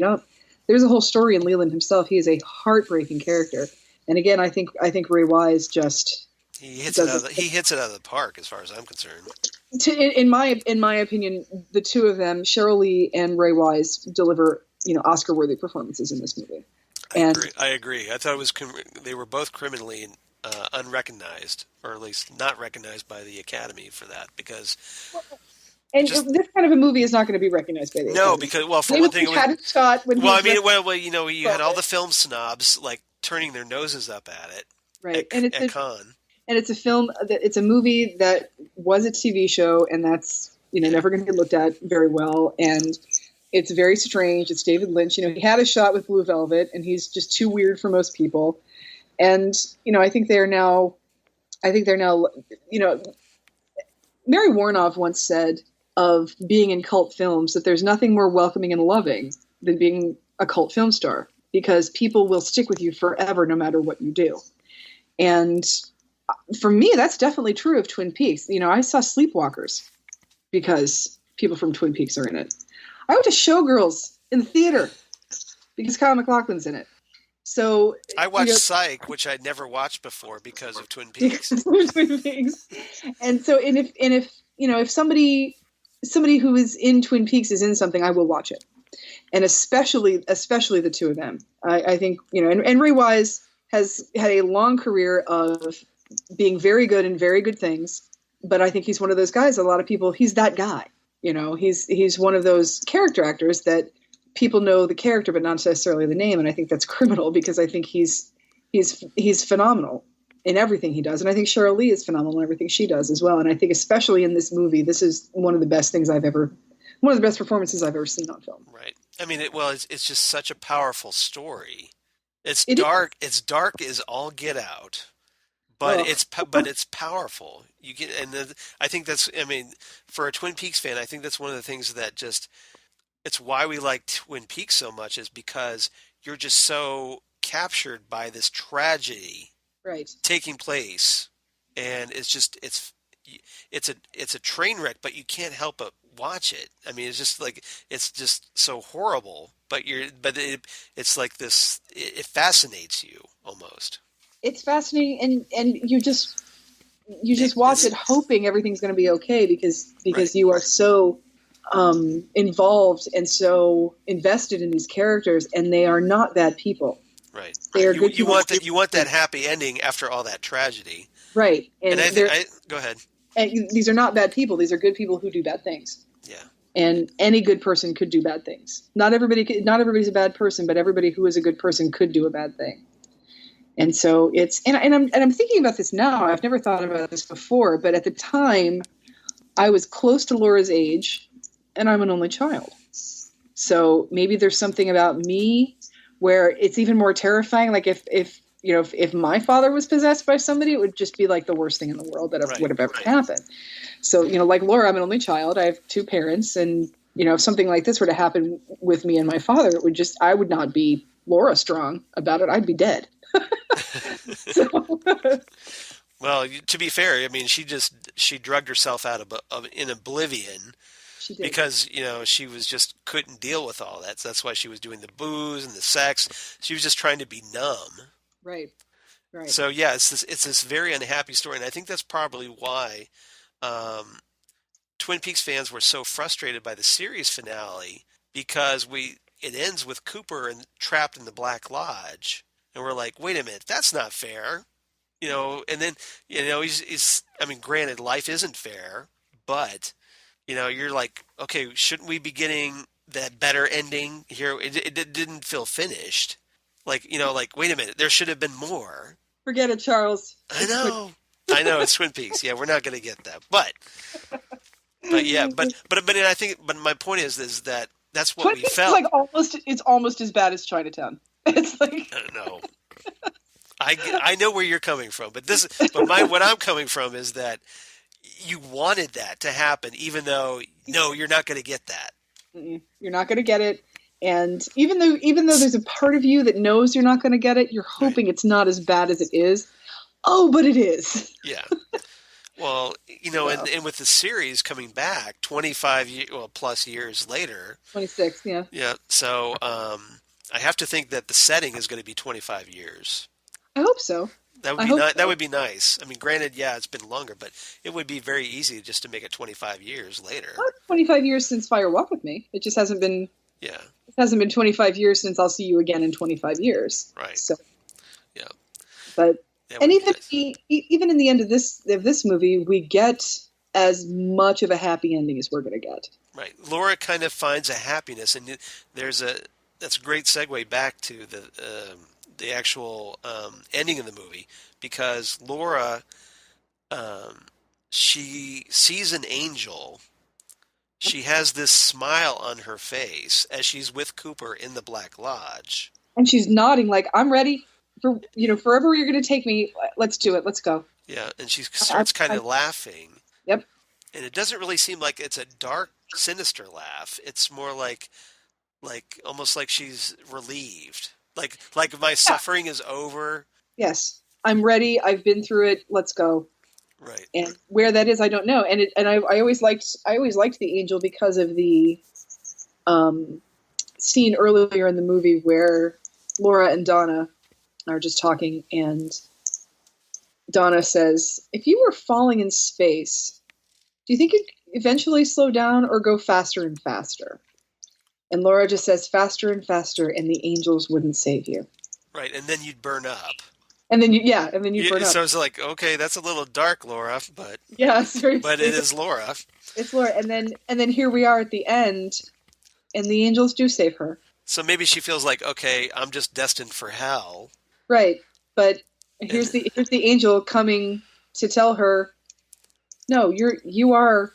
There's a whole story in Leland himself. He is a heartbreaking character. And again, I think Ray Wise just he hits it out of the park as far as I'm concerned. In my opinion, the two of them, Sheryl Lee and Ray Wise, deliver Oscar-worthy performances in this movie. I agree. I thought they were both criminally unrecognized, or at least not recognized by the Academy for that, because. This kind of a movie is not going to be recognized by the Academy. No, because for one thing, he had a shot when you had all the film snobs like turning their noses up at it, right? At Cannes. And it's a film. It's a movie that was a TV show, and that's never going to be looked at very well. And it's very strange. It's David Lynch. He had a shot with Blue Velvet, and he's just too weird for most people. And I think they're now. Mary Warnoff once said of being in cult films that there's nothing more welcoming and loving than being a cult film star, because people will stick with you forever no matter what you do. And for me, that's definitely true of Twin Peaks. I saw Sleepwalkers because people from Twin Peaks are in it. I went to Showgirls in the theater because Kyle MacLachlan's in it. So I watched Psych, which I'd never watched before because of Twin Peaks. Twin Peaks. And so, if somebody who is in Twin Peaks is in something, I will watch it. And especially the two of them. I think, and Ray Wise has had a long career of being very good in very good things, but I think he's one of those guys. A lot of people, he's that guy. He's one of those character actors that people know the character, but not necessarily the name. And I think that's criminal, because I think he's phenomenal in everything he does, and I think Sheryl Lee is phenomenal in everything she does as well. And I think especially in this movie, this is one of the best performances I've ever seen on film. Right. I mean, it's just such a powerful story. It's dark. It's dark as all get out. But it's powerful. I think that's. I mean, for a Twin Peaks fan, I think that's one of the things that it's why we like Twin Peaks so much, is because you're just so captured by this tragedy taking place, and it's a train wreck, but you can't help but watch it. I mean, it's just so horrible, but it's like this. It fascinates you almost. It's fascinating, and you just watch it hoping everything's going to be okay, because you are so involved and so invested in these characters, and they are not bad people. Right. They are good people. You want that happy ending after all that tragedy. Right. And go ahead. And these are not bad people. These are good people who do bad things. Yeah. And any good person could do bad things. Not everybody's a bad person, but everybody who is a good person could do a bad thing. And so I'm thinking about this now. I've never thought about this before, but at the time, I was close to Laura's age, and I'm an only child. So maybe there's something about me where it's even more terrifying. Like if my father was possessed by somebody, it would just be like the worst thing in the world that would have ever happened. So, like Laura, I'm an only child. I have two parents, and if something like this were to happen with me and my father, I would not be Laura strong about it. I'd be dead. Well, to be fair, I mean, she drugged herself out of in oblivion. She did. because she was just couldn't deal with all that. So that's why she was doing the booze and the sex. She was just trying to be numb. Right. Right. So yeah, it's this very unhappy story, and I think that's probably why um, Twin Peaks fans were so frustrated by the series finale because it ends with Cooper and trapped in the Black Lodge, and we're like, wait a minute, that's not fair. And then he's I mean, granted, life isn't fair, but you're like, okay, shouldn't we be getting that better ending here? It didn't feel finished. Like wait a minute, there should have been more. Forget it, Charles. I know. I know it's Twin Peaks. Yeah, we're not going to get that. But yeah, but I think my point is that that's what Twin we Peaks felt. is like it's almost as bad as Chinatown. It's like I don't know. I know where you're coming from, but what I'm coming from is that you wanted that to happen, even though no, you're not going to get that. you're not going to get it. And even though there's a part of you that knows you're not going to get it, you're hoping it's not as bad as it is. Oh, but it is. Yeah. Well, and with the series coming back 25 plus years later, 26, yeah. Yeah. So I have to think that the setting is going to be 25 years. I hope so. That would be that would be nice. I mean, granted, yeah, it's been longer, but it would be very easy just to make it 25 years later. 25 years since Fire Walk with Me. It just hasn't been. Yeah. It hasn't been 25 years since I'll see you again in 25 years. Right. So. Yeah. But and even in the end of this movie, we get as much of a happy ending as we're going to get. Right. Laura kind of finds a happiness, and that's a great segue back to the actual ending of the movie, because Laura, she sees an angel. She has this smile on her face as she's with Cooper in the Black Lodge. And she's nodding like, I'm ready for, wherever you're going to take me. Let's do it. Let's go. Yeah, and she starts kind of laughing. Yep. And it doesn't really seem like it's a dark, sinister laugh. It's more like almost like she's relieved. Like my suffering is over. Yes. I'm ready. I've been through it. Let's go. Right. And where that is, I don't know. And I always liked the angel because of the scene earlier in the movie where Laura and Donna are just talking, and Donna says, "If you were falling in space, do you think you'd eventually slow down or go faster and faster?" And Laura just says, "Faster and faster, and the angels wouldn't save you." Right, and then you'd burn up. And then you burn up. So it's like, okay, that's a little dark, Laura, but yeah, but it is Laura. It's Laura, and then here we are at the end, and the angels do save her. So maybe she feels like, okay, I'm just destined for hell. Right, but here's the angel coming to tell her, no, you are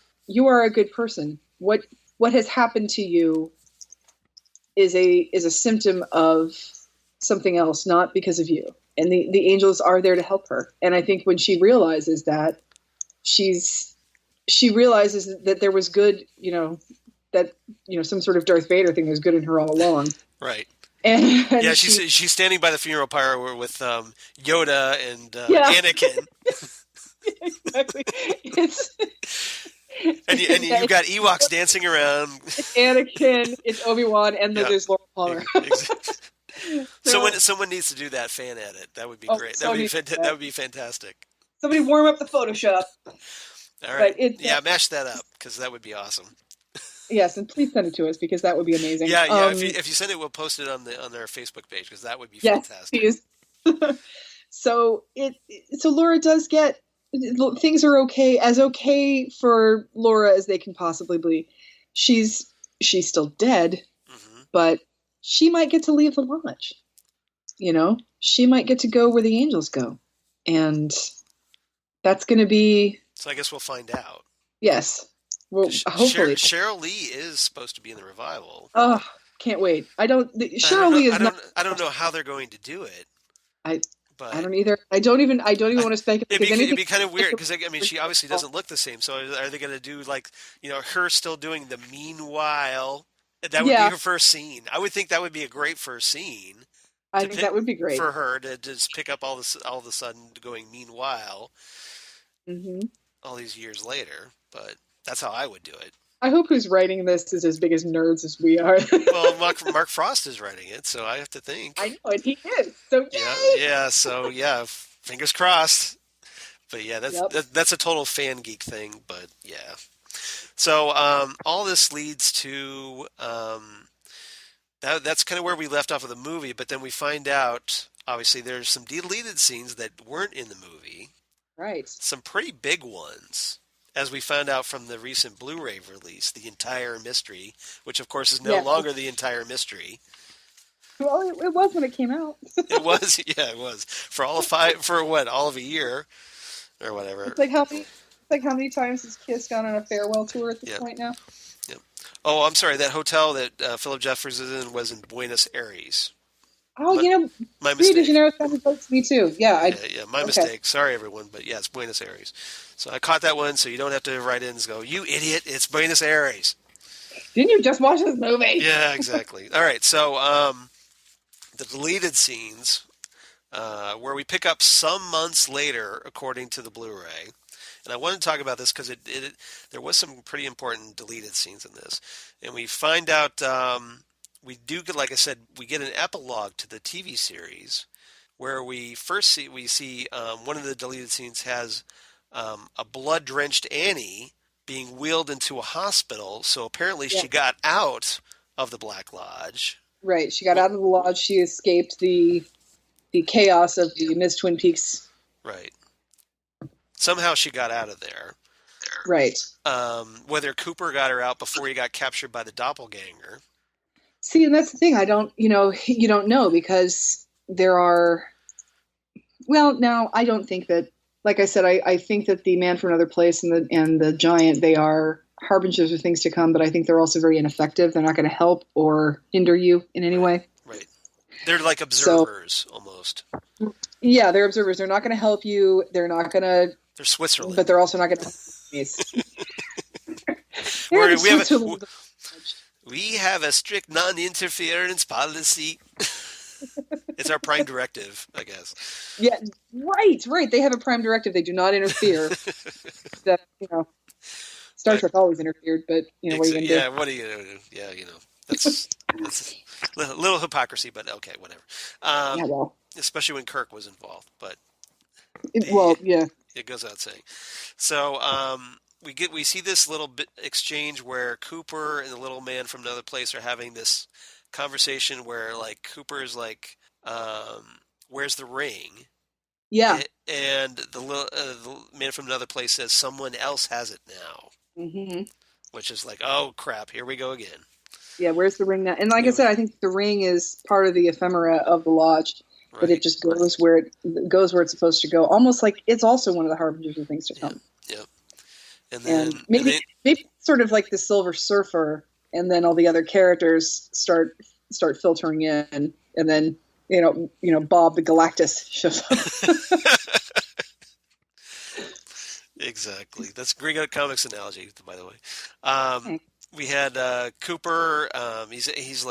a good person. What has happened to you is a symptom of something else, not because of you. And the angels are there to help her. And I think when she realizes that, she realizes that there was good, some sort of Darth Vader thing was good in her all along. Right. And yeah, she's standing by the funeral pyre with Yoda and Anakin. Exactly. And you've got Ewoks dancing around. It's Anakin, it's Obi-Wan, and then there's Laura Palmer. Exactly. Someone needs to do that fan edit. That would be great. That would be fantastic. Somebody warm up the Photoshop. All right. Mash that up, because that would be awesome. Yes, and please send it to us, because that would be amazing. Yeah. If you send it, we'll post it on our Facebook page, because that would be fantastic. Yes, please. So Laura does get things are okay for Laura as they can possibly be. She's still dead, but she might get to leave the lodge. She might get to go where the angels go, and that's going to be. So I guess we'll find out. Yes. Well, hopefully. Cheryl Lee is supposed to be in the revival. Oh, can't wait! Cheryl Lee is not. I don't know how they're going to do it. I don't either. I don't even want to speculate. It'd be kind of weird, because she obviously doesn't look the same. So are they going to do her still doing the meanwhile? That would be her first scene. I would think that would be a great first scene. I think that would be great for her to just pick up all of a sudden going meanwhile. Mm-hmm. All these years later, but that's how I would do it. I hope who's writing this is as big as nerds as we are. Well, Mark Frost is writing it, so I have to think. I know, and he is. So Yeah, yay! yeah. So yeah, fingers crossed. But yeah, Yep. that's a total fan geek thing. But yeah. So all this leads to that's kind of where we left off of the movie. But then we find out, obviously, there's some deleted scenes that weren't in the movie. Right. Some pretty big ones, as we found out from the recent Blu-ray release, the entire mystery, which of course is no longer the entire mystery. Well, it was when it came out. It was, yeah, it was for all of a year or whatever. It's like how many times has Kiss gone on a farewell tour at this point now? Yep. Oh, I'm sorry. That hotel that Philip Jeffers is in was in Buenos Aires. Oh, my Rio mistake. de Janeiro sounded close to me too. Yeah, my mistake. Sorry, everyone, but yeah, it's Buenos Aires. So I caught that one, so you don't have to write in and go, "You idiot! It's Buenos Aires." Didn't you just watch this movie? Yeah, exactly. All right, so the deleted scenes, where we pick up some months later, according to the Blu-ray. And I want to talk about this because there was some pretty important deleted scenes in this. And we find out, we do get, like I said, we get an epilogue to the TV series where we see one of the deleted scenes has a blood-drenched Annie being wheeled into a hospital. So apparently she got out of the Black Lodge. Right. She got out of the lodge. She escaped the chaos of the Miss Twin Peaks. Right. Somehow she got out of there. Right. Whether Cooper got her out before he got captured by the doppelganger. See, and that's the thing. You don't know because there are. Well, now I don't think that. Like I said, I think that the Man from Another Place and the Giant, they are harbingers of things to come, but I think they're also very ineffective. They're not going to help or hinder you in any way. Right. They're like observers almost. Yeah, they're observers. They're not going to help you. They're not going to. They're Switzerland, but they're also not going to. We have a strict non-interference policy. It's our prime directive, I guess. Yeah, right. They have a prime directive. They do not interfere. That Star Trek always interfered, but what are you going to do? Yeah, what are you going to do? Yeah, that's a little hypocrisy, but okay, whatever. Especially when Kirk was involved, but it goes without saying. So we see this little bit exchange where Cooper and the little man from Another Place are having this conversation where like Cooper is like, "Where's the ring?" Yeah, and the man from Another Place says, "Someone else has it now," which is like, "Oh crap, here we go again." Yeah, where's the ring now? And like I said, I think the ring is part of the ephemera of the lodge. Right. But it just goes where it's supposed to go. Almost like it's also one of the harbingers of things to come. Yeah. And maybe sort of like the Silver Surfer, and then all the other characters start filtering in, and then Bob the Galactus shows up. Exactly. That's a great comics analogy, by the way. We had Cooper. He's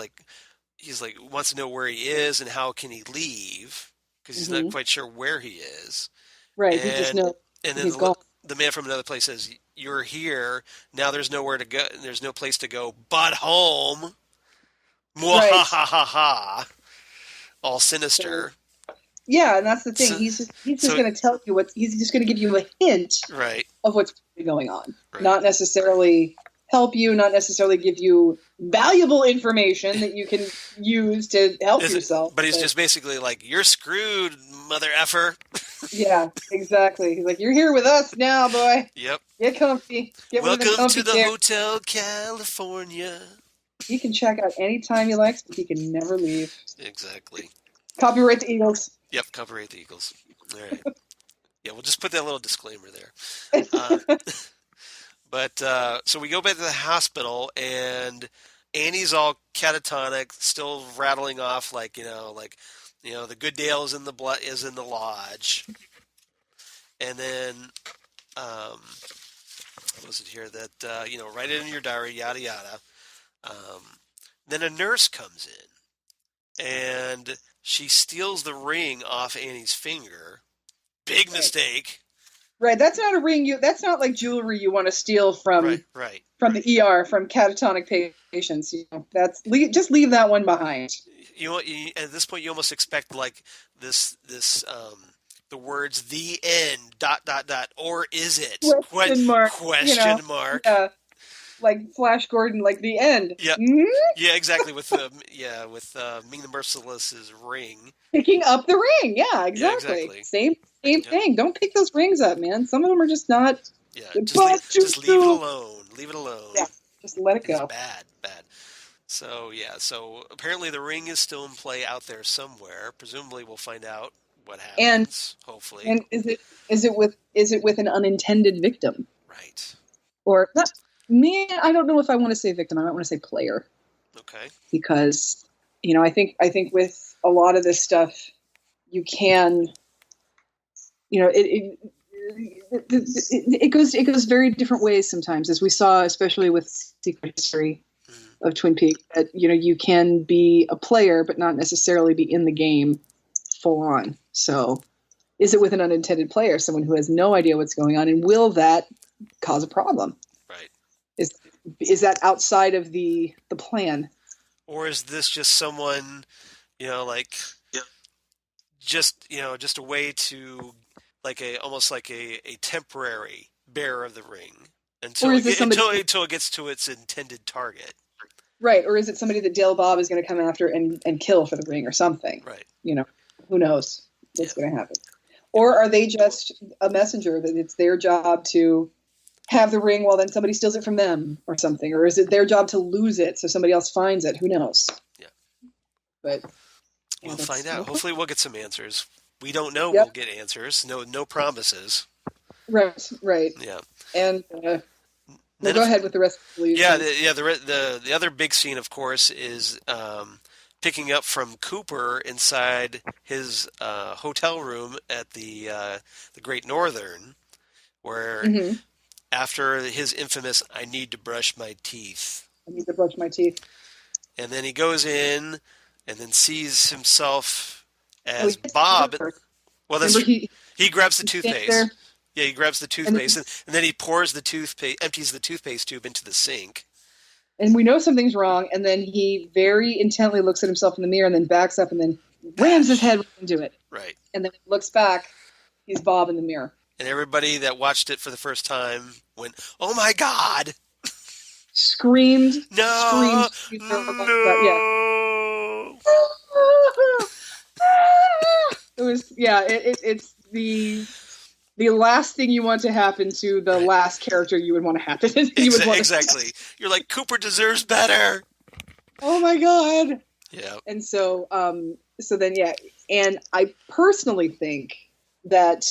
like wants to know where he is and how can he leave because he's not quite sure where he is. Right. He just knows. And then the man from Another Place says, "You're here now. There's nowhere to go. There's no place to go but home." Mwahahaha. All sinister. Yeah, and that's the thing. He's just going to tell you he's just going to give you a hint of what's going on. Right. Not necessarily help you, not necessarily give you valuable information that you can use to help yourself. But he's just basically like, "You're screwed, mother effer." Yeah, exactly. He's like, "You're here with us now, boy. Yep. Get comfy. Welcome to the Hotel California." He can check out anytime he likes, but he can never leave. Exactly. Copyright the Eagles. Yep, copyright the Eagles. All right. Yeah, we'll just put that little disclaimer there. But so we go back to the hospital, and Annie's all catatonic, still rattling off the good Dale is in the lodge, and then what was it here that write it in your diary, yada yada. Then a nurse comes in, and she steals the ring off Annie's finger. Big mistake. Right. That's not a ring. That's not like jewelry you want to steal from Right. from the ER from catatonic patients. Just leave that one behind. At this point, you almost expect like this the words "the end," ... or is it? Question mark. Question mark. Yeah. Like Flash Gordon, like the end. Yeah. Mm-hmm. Yeah, exactly. With Ming the Merciless's ring. Picking up the ring. Yeah, exactly. Yeah, exactly. Same thing. Don't pick those rings up, man. Some of them are just not. Yeah, just leave it alone. Leave it alone. Yeah, just let it go. It's bad. So apparently the ring is still in play out there somewhere. Presumably we'll find out what happens. Hopefully. And is it with an unintended victim? Right. Or not? Me, I don't know if I want to say victim. I might want to say player. Okay. Because I think with a lot of this stuff, you can, it goes very different ways sometimes, as we saw, especially with Secret History of Twin Peaks. That you can be a player, but not necessarily be in the game full on. So, is it with an unintended player, someone who has no idea what's going on, and will that cause a problem? Right. Is that outside of the plan? Or is this just someone, just a way to, almost like a temporary bearer of the ring until it gets to its intended target? Right. Or is it somebody that Dale Bob is going to come after and kill for the ring or something? Right. Who knows what's going to happen? Or are they just a messenger that it's their job to have the ring while then somebody steals it from them or something? Or is it their job to lose it so somebody else finds it? Who knows? Yeah. But we'll find out. Hopefully we'll get some answers. We don't know. Yep. We'll get answers. No promises. Right. Yeah. And go ahead with the rest of the lead. Yeah. The other big scene, of course, is picking up from Cooper inside his hotel room at the Great Northern, where after his infamous "I need to brush my teeth," and then he goes in and then sees himself as Bob. Well, that's he grabs the toothpaste. Yeah, he grabs the toothpaste and then he pours the toothpaste, empties the toothpaste tube into the sink. And we know something's wrong, and then he very intently looks at himself in the mirror and then backs up and then rams his head into it. Right. And then looks back, he's Bob in the mirror. And everybody that watched it for the first time went, "Oh my God!" Screamed. No. Screamed. No. It was, it's the last thing you want to happen to the last character you would want to happen. Exactly. You're like, Cooper deserves better. Oh my God. Yeah. And so then, and I personally think that,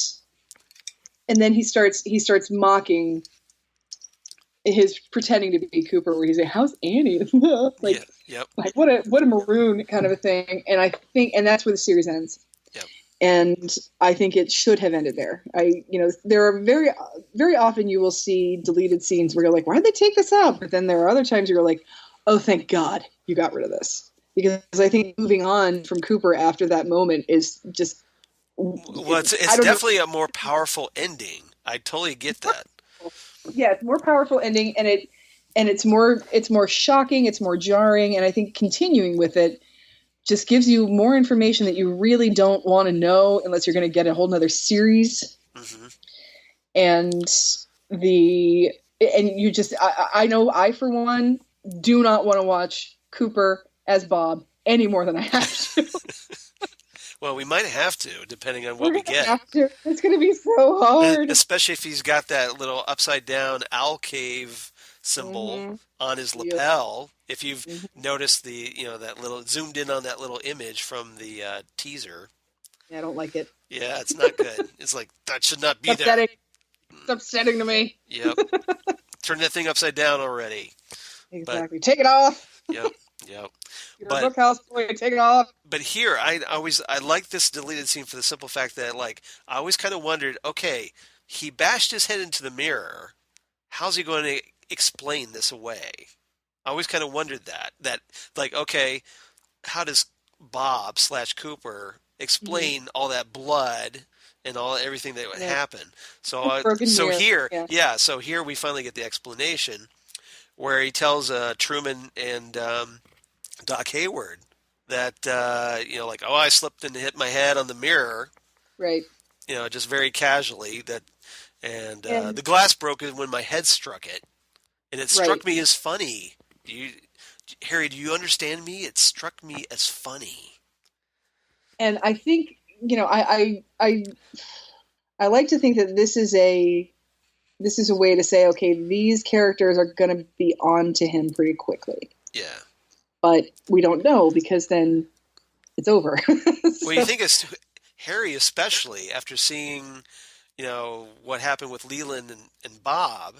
and then he starts mocking his pretending to be Cooper, where he's like, "How's Annie?" Like what a maroon kind of a thing. And I think, and that's where the series ends. Yep. And I think it should have ended there. There are very, very often you will see deleted scenes where you're like, why'd they take this out? But then there are other times you're like, oh, thank God you got rid of this. Because I think moving on from Cooper after that moment is just... Well, it's definitely a more powerful ending. I totally get that. Yeah, it's a more powerful ending, and it's more shocking, it's more jarring, and I think continuing with it just gives you more information that you really don't want to know unless you're going to get a whole nother series. Mm-hmm. And you just, I know I, for one, do not want to watch Cooper as Bob any more than I have to. Well, we might have to, depending on what we get. It's going to be so hard. Especially if he's got that little upside down owl cave symbol on his lapel. If you've noticed that little zoomed in on that little image from the teaser. Yeah, I don't like it. Yeah, it's not good. It's like, that should not be there. It's upsetting to me. Yep. Turn that thing upside down already. Exactly. Take it off. Yep. You're a bookhouse boy, take it off. But here, I like this deleted scene for the simple fact that, like, I always kind of wondered, okay, he bashed his head into the mirror. How's he going to explain this away? I always kind of wondered that, like, okay, how does Bob / Cooper explain all that blood and everything that would Yeah. happen. So Broken mirror. Yeah. so here we finally get the explanation where he tells Truman and Doc Hayward that like, oh, I slipped and hit my head on the mirror, Right. just very casually, that, and And the glass broke when my head struck it, and it right. struck me as funny. Harry, do you understand me? It struck me as funny. And I think, I like to think that this is a way to say, okay, these characters are going to be on to him pretty quickly. Yeah. But we don't know, because then it's over. Well, you think it's Harry, especially after seeing, what happened with Leland and Bob,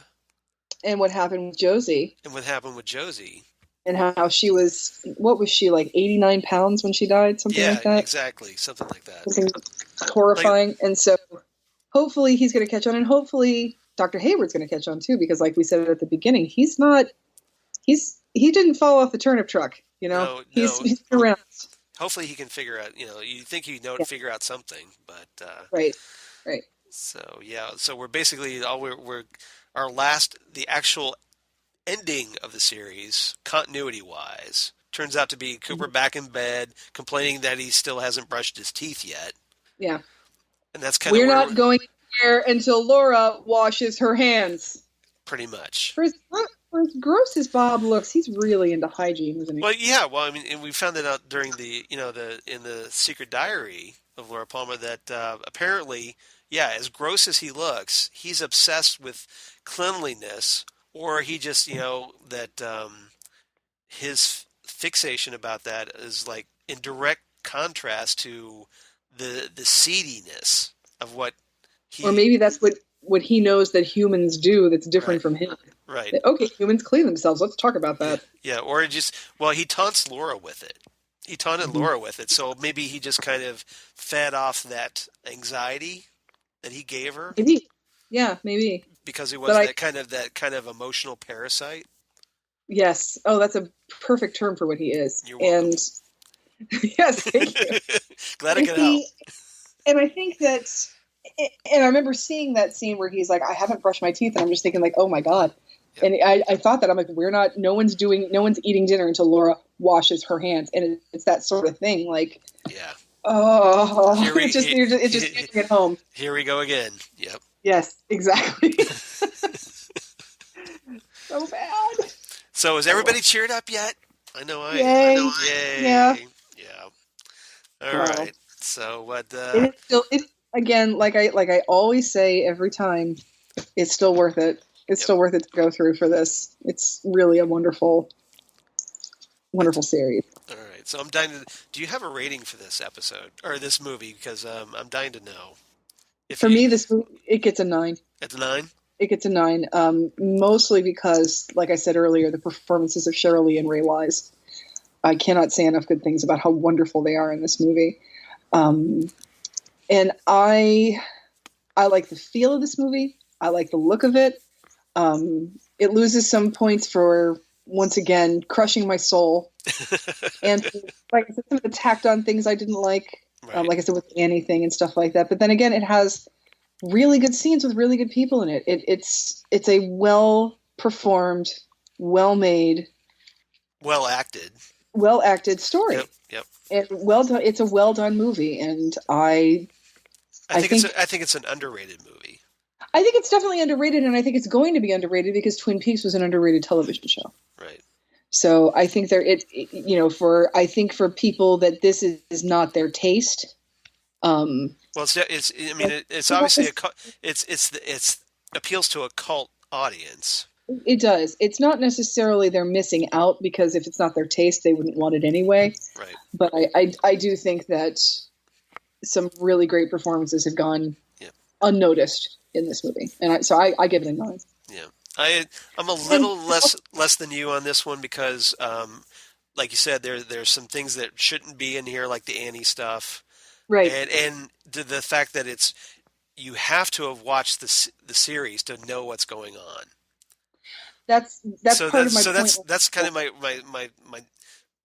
And what happened with Josie, and what happened with Josie. and how she was, what was she, like 89 pounds when she died? Something like Yeah, that? exactly. Something like that. Something horrifying. And so hopefully he's going to catch on, and hopefully Dr. Hayward's going to catch on too, because like we said at the beginning, he didn't fall off the turnip truck, No, he's no. been around. Hopefully he can figure out, you think he'd Yeah. figure out something, but Right. so yeah, so we're basically the actual ending of the series, continuity wise, turns out to be Cooper back in bed complaining that he still hasn't brushed his teeth yet. Yeah. And that's kind of We're where not going there until Laura washes her hands. pretty much. For as gross as Bob looks, he's really into hygiene, isn't he? Well, yeah. Well, I mean, and we found that out during in the secret diary of Laura Palmer that apparently, yeah, as gross as he looks, he's obsessed with cleanliness, or he just, that his fixation about that is like in direct contrast to the seediness of what he. Or maybe that's what he knows that humans do that's different Right. from him. Right. Okay, humans clean themselves. Let's talk about that. Yeah, or he taunts Laura with it. He taunted Laura with it, so maybe he just kind of fed off that anxiety that he gave her Maybe. Yeah, maybe. because he was But that kind of emotional parasite. Yes. Oh, that's a perfect term for what he is. You're welcome. And yes, thank you. Glad I could help. And I think that, and I remember seeing that scene where he's like, I haven't brushed my teeth, and I'm just thinking like, oh my God. Yep. And I thought that, I'm like, no one's eating dinner until Laura washes her hands. And it's that sort of thing. Like, Yeah. oh, it just getting it home. Here we go again. Yep. Yes, exactly. So bad. So is everybody cheered up yet? I know I Yay. Yay. Yeah. Yeah. All Wow. right. So what? It is still, again, like I always say every time, it's still worth it. It's Yep. still worth it to go through for this. It's really a wonderful, wonderful series. All right. So I'm dying to. Do you have a rating for this episode or this movie? Because I'm dying to know. For me, it gets a 9. It's 9. It gets a 9, mostly because, like I said earlier, the performances of Sheryl Lee and Ray Wise. I cannot say enough good things about how wonderful they are in this movie. And I like the feel of this movie. I like the look of it. It loses some points for, once again, crushing my soul. And like I said, some of the tacked on things I didn't like. Right. Like I said, with the Annie thing and stuff like that. But then again, it has really good scenes with really good people in it. It's a well performed, well made, well acted story. Yep. And well done. It's a well done movie, and I think it's an underrated movie. I think it's definitely underrated, and I think it's going to be underrated because Twin Peaks was an underrated television show. Right. So I think for people that this is not their taste. Well, it's obviously it's appeals to a cult audience. It does. It's not necessarily they're missing out, because if it's not their taste, they wouldn't want it anyway. Right. But I do think that some really great performances have gone unnoticed in this movie, and so I give it a 9. Yeah, I'm a little less than you on this one because, like you said, there's some things that shouldn't be in here, like the Annie stuff, right? And the fact that you have to have watched the series to know what's going on. That's part of my point. That's kind of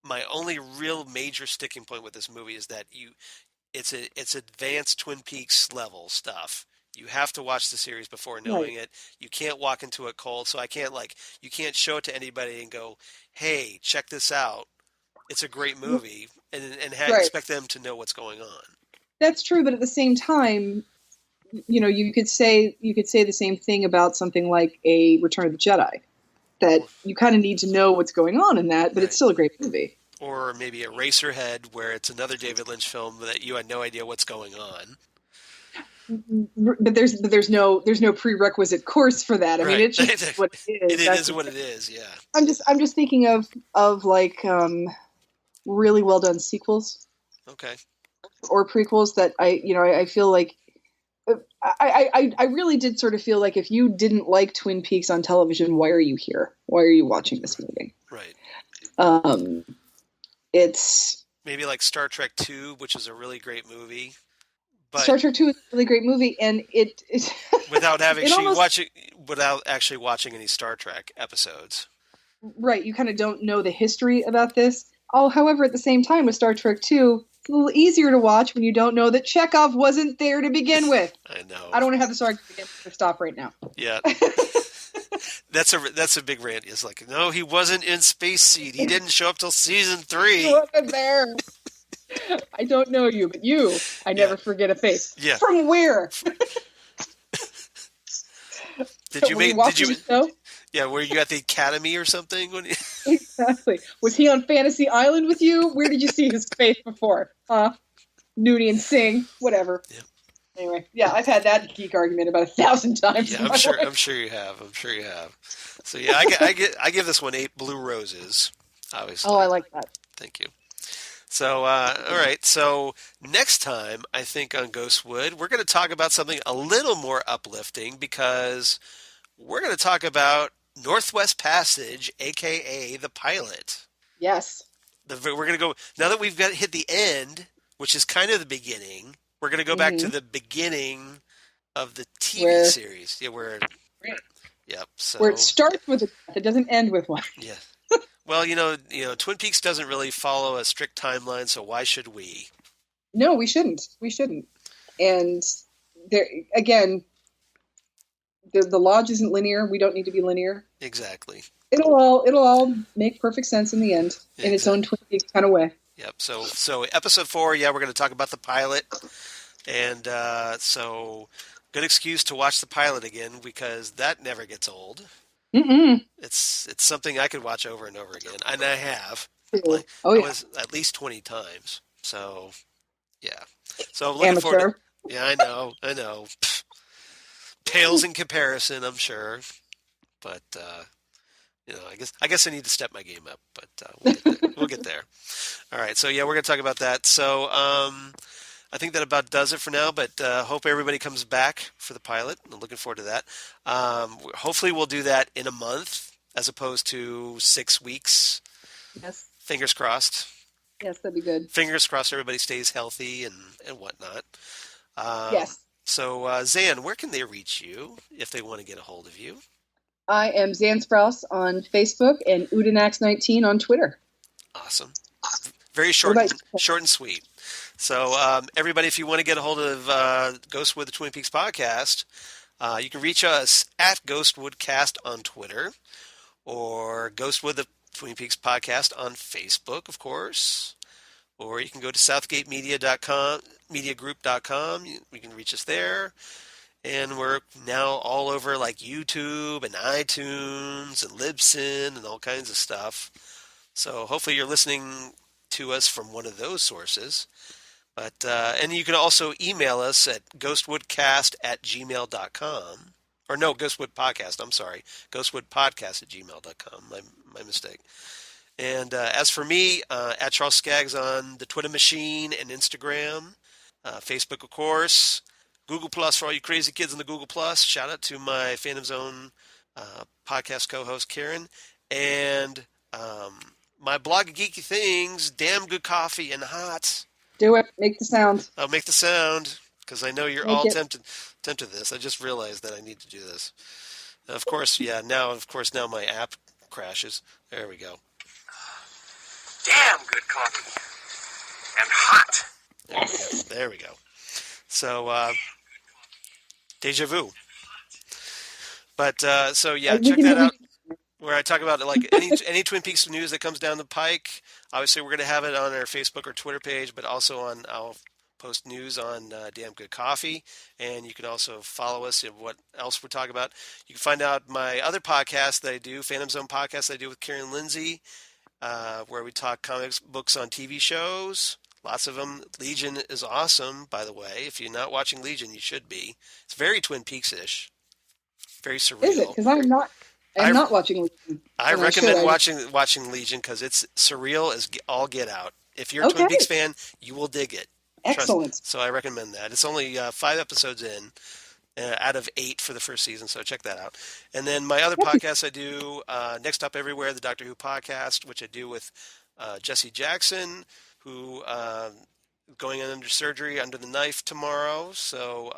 my only real major sticking point with this movie is that it's advanced Twin Peaks level stuff. You have to watch the series before knowing Right. it. You can't walk into it cold. So I can't you can't show it to anybody and go, "Hey, check this out. It's a great movie," and Right. expect them to know what's going on. That's true, but at the same time, you could say the same thing about something like a Return of the Jedi. That you kind of need to know what's going on in that, but it's Right. still a great movie. Or maybe a Racerhead, where it's another David Lynch film that you had no idea what's going on. But there's no prerequisite course for that. I mean, Right. it's just what it is. It That's is the what thing. it is. Yeah. I'm just thinking of like really well done sequels Okay. or prequels that I feel like I really did sort of feel like if you didn't like Twin Peaks on television, why are you here? Why are you watching this movie? Right. Um, it's Maybe like Star Trek II, which is a really great movie, but Star Trek II is a really great movie, and it without it almost without actually watching any Star Trek episodes. right. You kind of don't know the history about this. Oh, however, at the same time with Star Trek II, it's a little easier to watch when you don't know that Chekhov wasn't there to begin with. I know. I don't want to have this argument again. Stop right now. Yeah. That's a big rant. It's like, no, he wasn't in Space Seed. He didn't show up till season 3. He wasn't there. I don't know you, but I never forget a face. Yeah. From where? Did you Were you make? Did watching you? the show? Yeah. Were you at the Academy or something? When Exactly. Was he on Fantasy Island with you? Where did you see his face before? Nudie and Singh, whatever. Yeah. Anyway, yeah, I've had that geek argument about 1,000 times. Yeah, in my life. I'm sure you have. I'm sure you have. So yeah, I give this one 8 blue roses. Obviously. Oh, I like that. Thank you. So, all right. So next time, I think on Ghostwood, we're going to talk about something a little more uplifting because we're going to talk about Northwest Passage, aka the pilot. Yes. We're going to go now that we've hit the end, which is kind of the beginning. We're going to go back to the beginning of the TV series. Yeah, Yep. So where it starts with a death, it doesn't end with one. Yeah. Well, Twin Peaks doesn't really follow a strict timeline, so why should we? No, we shouldn't. We shouldn't. And there again, the lodge isn't linear. We don't need to be linear. Exactly. It'll all make perfect sense in the end, in its own Twin Peaks kind of way. Yep. So episode 4, we're going to talk about the pilot, and so good excuse to watch the pilot again because that never gets old. Mm-mm. It's something I could watch over and over again, and I have. Oh, was at least 20 times. So, yeah. So I'm looking Amateur. forward to, yeah, I know. Pfft. Pales in comparison, I'm sure. But, I guess I need to step my game up, but we'll get there. All right. So, yeah, we're going to talk about that. So, I think that about does it for now, but hope everybody comes back for the pilot. I'm looking forward to that. Hopefully we'll do that in a month as opposed to 6 weeks. Yes. Fingers crossed. Yes, that'd be good. Fingers crossed everybody stays healthy and whatnot. Yes. So, Zan, where can they reach you if they want to get a hold of you? I am Zan Sprouse on Facebook and Udinax19 on Twitter. Awesome. Very short and sweet. So, everybody, if you want to get a hold of Ghostwood, the Twin Peaks podcast, you can reach us at GhostwoodCast on Twitter or Ghostwood, the Twin Peaks podcast on Facebook, of course. Or you can go to southgatemedia.com, mediagroup.com. You can reach us there. And we're now all over like YouTube and iTunes and Libsyn and all kinds of stuff. So hopefully you're listening to us from one of those sources. But and you can also email us at ghostwoodcast@gmail.com. Or no, Ghostwood Podcast, I'm sorry. Ghostwoodpodcast@gmail.com. My mistake. And as for me, at Charles Skaggs on the Twitter machine and Instagram. Facebook, of course. Google Plus for all you crazy kids in the Google Plus. Shout out to my Phantom Zone podcast co-host, Karen. And my blog of geeky things, Damn Good Coffee and Hot. Do it. Make the sound. I'll make the sound because I know you're all tempted to this. I just realized that I need to do this. Of course, now my app crashes. There we go. Damn good coffee. And hot. Yes. There we go. So, Deja Vu. But so yeah, We check can that we out. Where I talk about like any Twin Peaks news that comes down the pike. Obviously, we're going to have it on our Facebook or Twitter page, but also on I'll post news on Damn Good Coffee, and you can also follow us in what else we're talking about. You can find out my other podcast that I do, Phantom Zone podcast that I do with Karen Lindsay, where we talk comics books on TV shows. Lots of them. Legion is awesome, by the way. If you're not watching Legion, you should be. It's very Twin Peaks-ish, very surreal. Is it? Because I'm not watching Legion. I recommend watching Legion because it's surreal as all get out. If you're a Twin Peaks fan, you will dig it. Excellent. So I recommend that. It's only 5 episodes in out of 8 for the first season, so check that out. And then my other podcast I do, Next Up Everywhere, the Doctor Who podcast, which I do with Jesse Jackson, who going under surgery under the knife tomorrow. So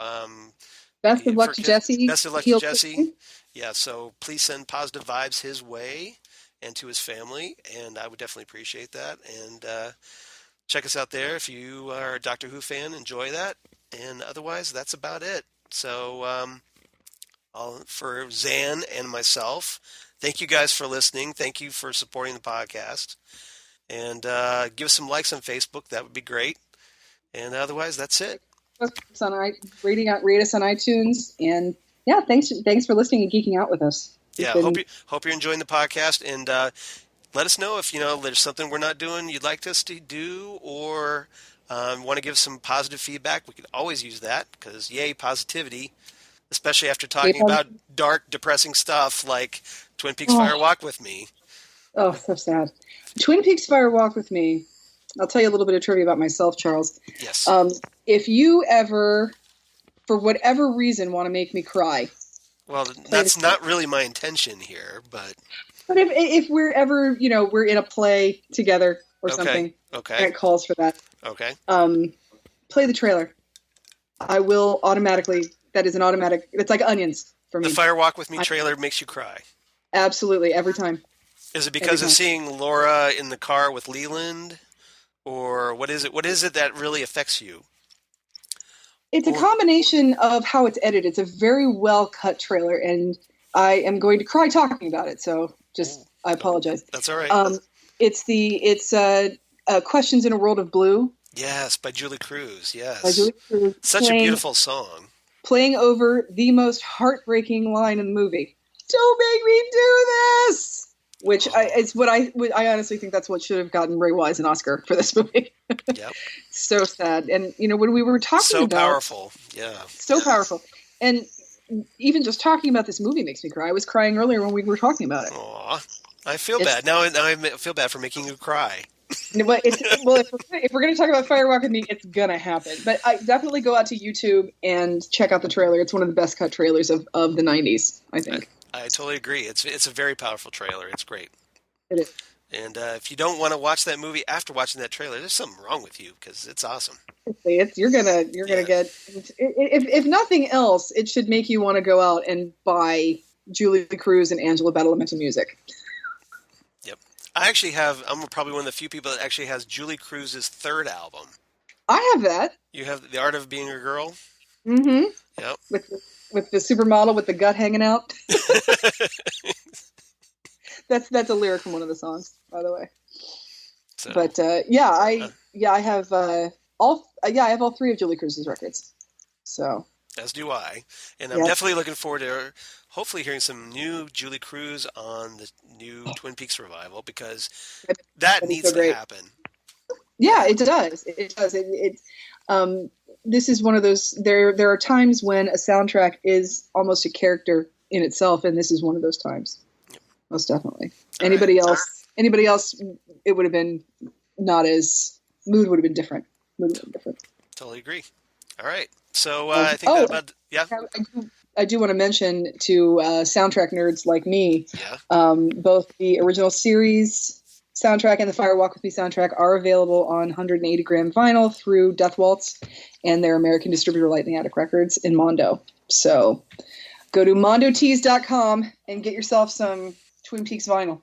best of luck to Jesse. Best of luck to Jesse. Yeah, so please send positive vibes his way and to his family, and I would definitely appreciate that. And check us out there if you are a Doctor Who fan. Enjoy that. And otherwise, that's about it. So for Zan and myself, thank you guys for listening. Thank you for supporting the podcast. And give us some likes on Facebook. That would be great. And otherwise, that's it. Rate us on iTunes. And yeah, thanks for listening and geeking out with us. Hope you're enjoying the podcast. And let us know if there's something we're not doing you'd like us to do, or want to give some positive feedback. We could always use that because yay, positivity, especially after talking about dark, depressing stuff like Twin Peaks Fire Walk with Me. Oh, so sad. Twin Peaks Fire Walk with Me. I'll tell you a little bit of trivia about myself, Charles. Yes. If you ever, for whatever reason, want to make me cry. Well, that's not really my intention here, but if we're ever, we're in a play together or something, that calls for that. Okay. Play the trailer. I will automatically. That is an automatic. It's like onions for me. The Fire Walk with Me trailer makes you cry. Absolutely, every time. Is it because of seeing Laura in the car with Leland, or what is it? What is it that really affects you? It's a combination of how it's edited. It's a very well cut trailer, and I am going to cry talking about it. So I apologize. That's all right. It's Questions in a World of Blue. Yes, by Julie Cruz. Yes, by Julie Cruz. Such a beautiful song. Playing over the most heartbreaking line in the movie. Don't make me do this. Which I honestly think that's what should have gotten Ray Wise an Oscar for this movie. Yep. So sad. And, when we were talking about... So powerful. Yeah. So powerful. And even just talking about this movie makes me cry. I was crying earlier when we were talking about it. Aw. I feel bad. Now I feel bad for making you cry. But if we're going to talk about Fire Walk with Me, it's going to happen. But I definitely go out to YouTube and check out the trailer. It's one of the best cut trailers of the 90s, I think. I totally agree. It's a very powerful trailer. It's great. It is. And if you don't want to watch that movie after watching that trailer, there's something wrong with you because it's awesome. You're gonna get, if nothing else, it should make you want to go out and buy Julie Cruz and Angela Badalamenti music. Yep. I'm probably one of the few people that actually has Julie Cruz's third album. I have that. You have The Art of Being a Girl? Mm-hmm. Yep. With the supermodel with the gut hanging out. That's a lyric from one of the songs, by the way. So, but I have all 3 of Julie Cruz's records. So as do I, and I'm definitely looking forward to hopefully hearing some new Julie Cruz on the new Twin Peaks revival because that needs to happen. Yeah, it does. It does. This is one of those. There are times when a soundtrack is almost a character in itself, and this is one of those times. Yep. Most definitely. Anybody else, it would have been not as mood would have been different. Totally agree. All right. So I think I do want to mention to soundtrack nerds like me, both the original series soundtrack and the Fire Walk with Me soundtrack are available on 180 gram vinyl through Death Waltz and their American distributor Lightning Attic Records in Mondo. So go to mondotees.com and get yourself some Twin Peaks vinyl.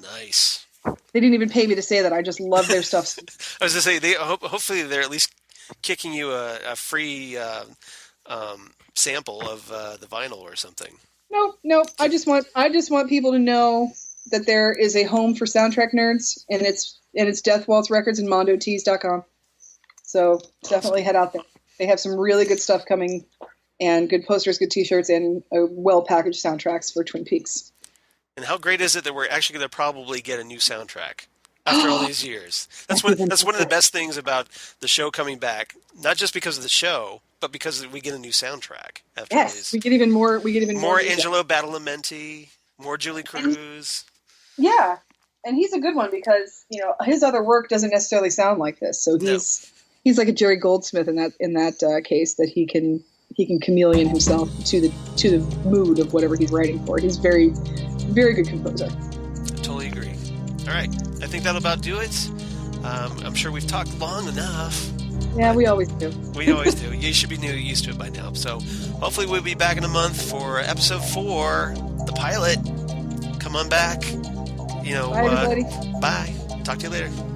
Nice. They didn't even pay me to say that. I just love their stuff. I was going to say, hopefully they're at least kicking you a free sample of the vinyl or something. Nope. I just want people to know that there is a home for soundtrack nerds, and it's Death Waltz Records and MondoTees.com. So definitely head out there. They have some really good stuff coming, and good posters, good T-shirts, and well-packaged soundtracks for Twin Peaks. And how great is it that we're actually going to probably get a new soundtrack after all these years? That's one of the best things about the show coming back. Not just because of the show, but because we get a new soundtrack after all these. We get even more. More Angelo Badalamenti, more Julie Cruz. Yeah, and he's a good one because his other work doesn't necessarily sound like this. So he's like a Jerry Goldsmith in that case, that he can chameleon himself to the mood of whatever he's writing for. He's very, very good composer. I totally agree. All right, I think that'll about do it. I'm sure we've talked long enough. Yeah, we always do. We always do. You should be used to it by now. So hopefully we'll be back in a month for episode 4, the pilot. Come on back. Bye, everybody. Bye. Talk to you later.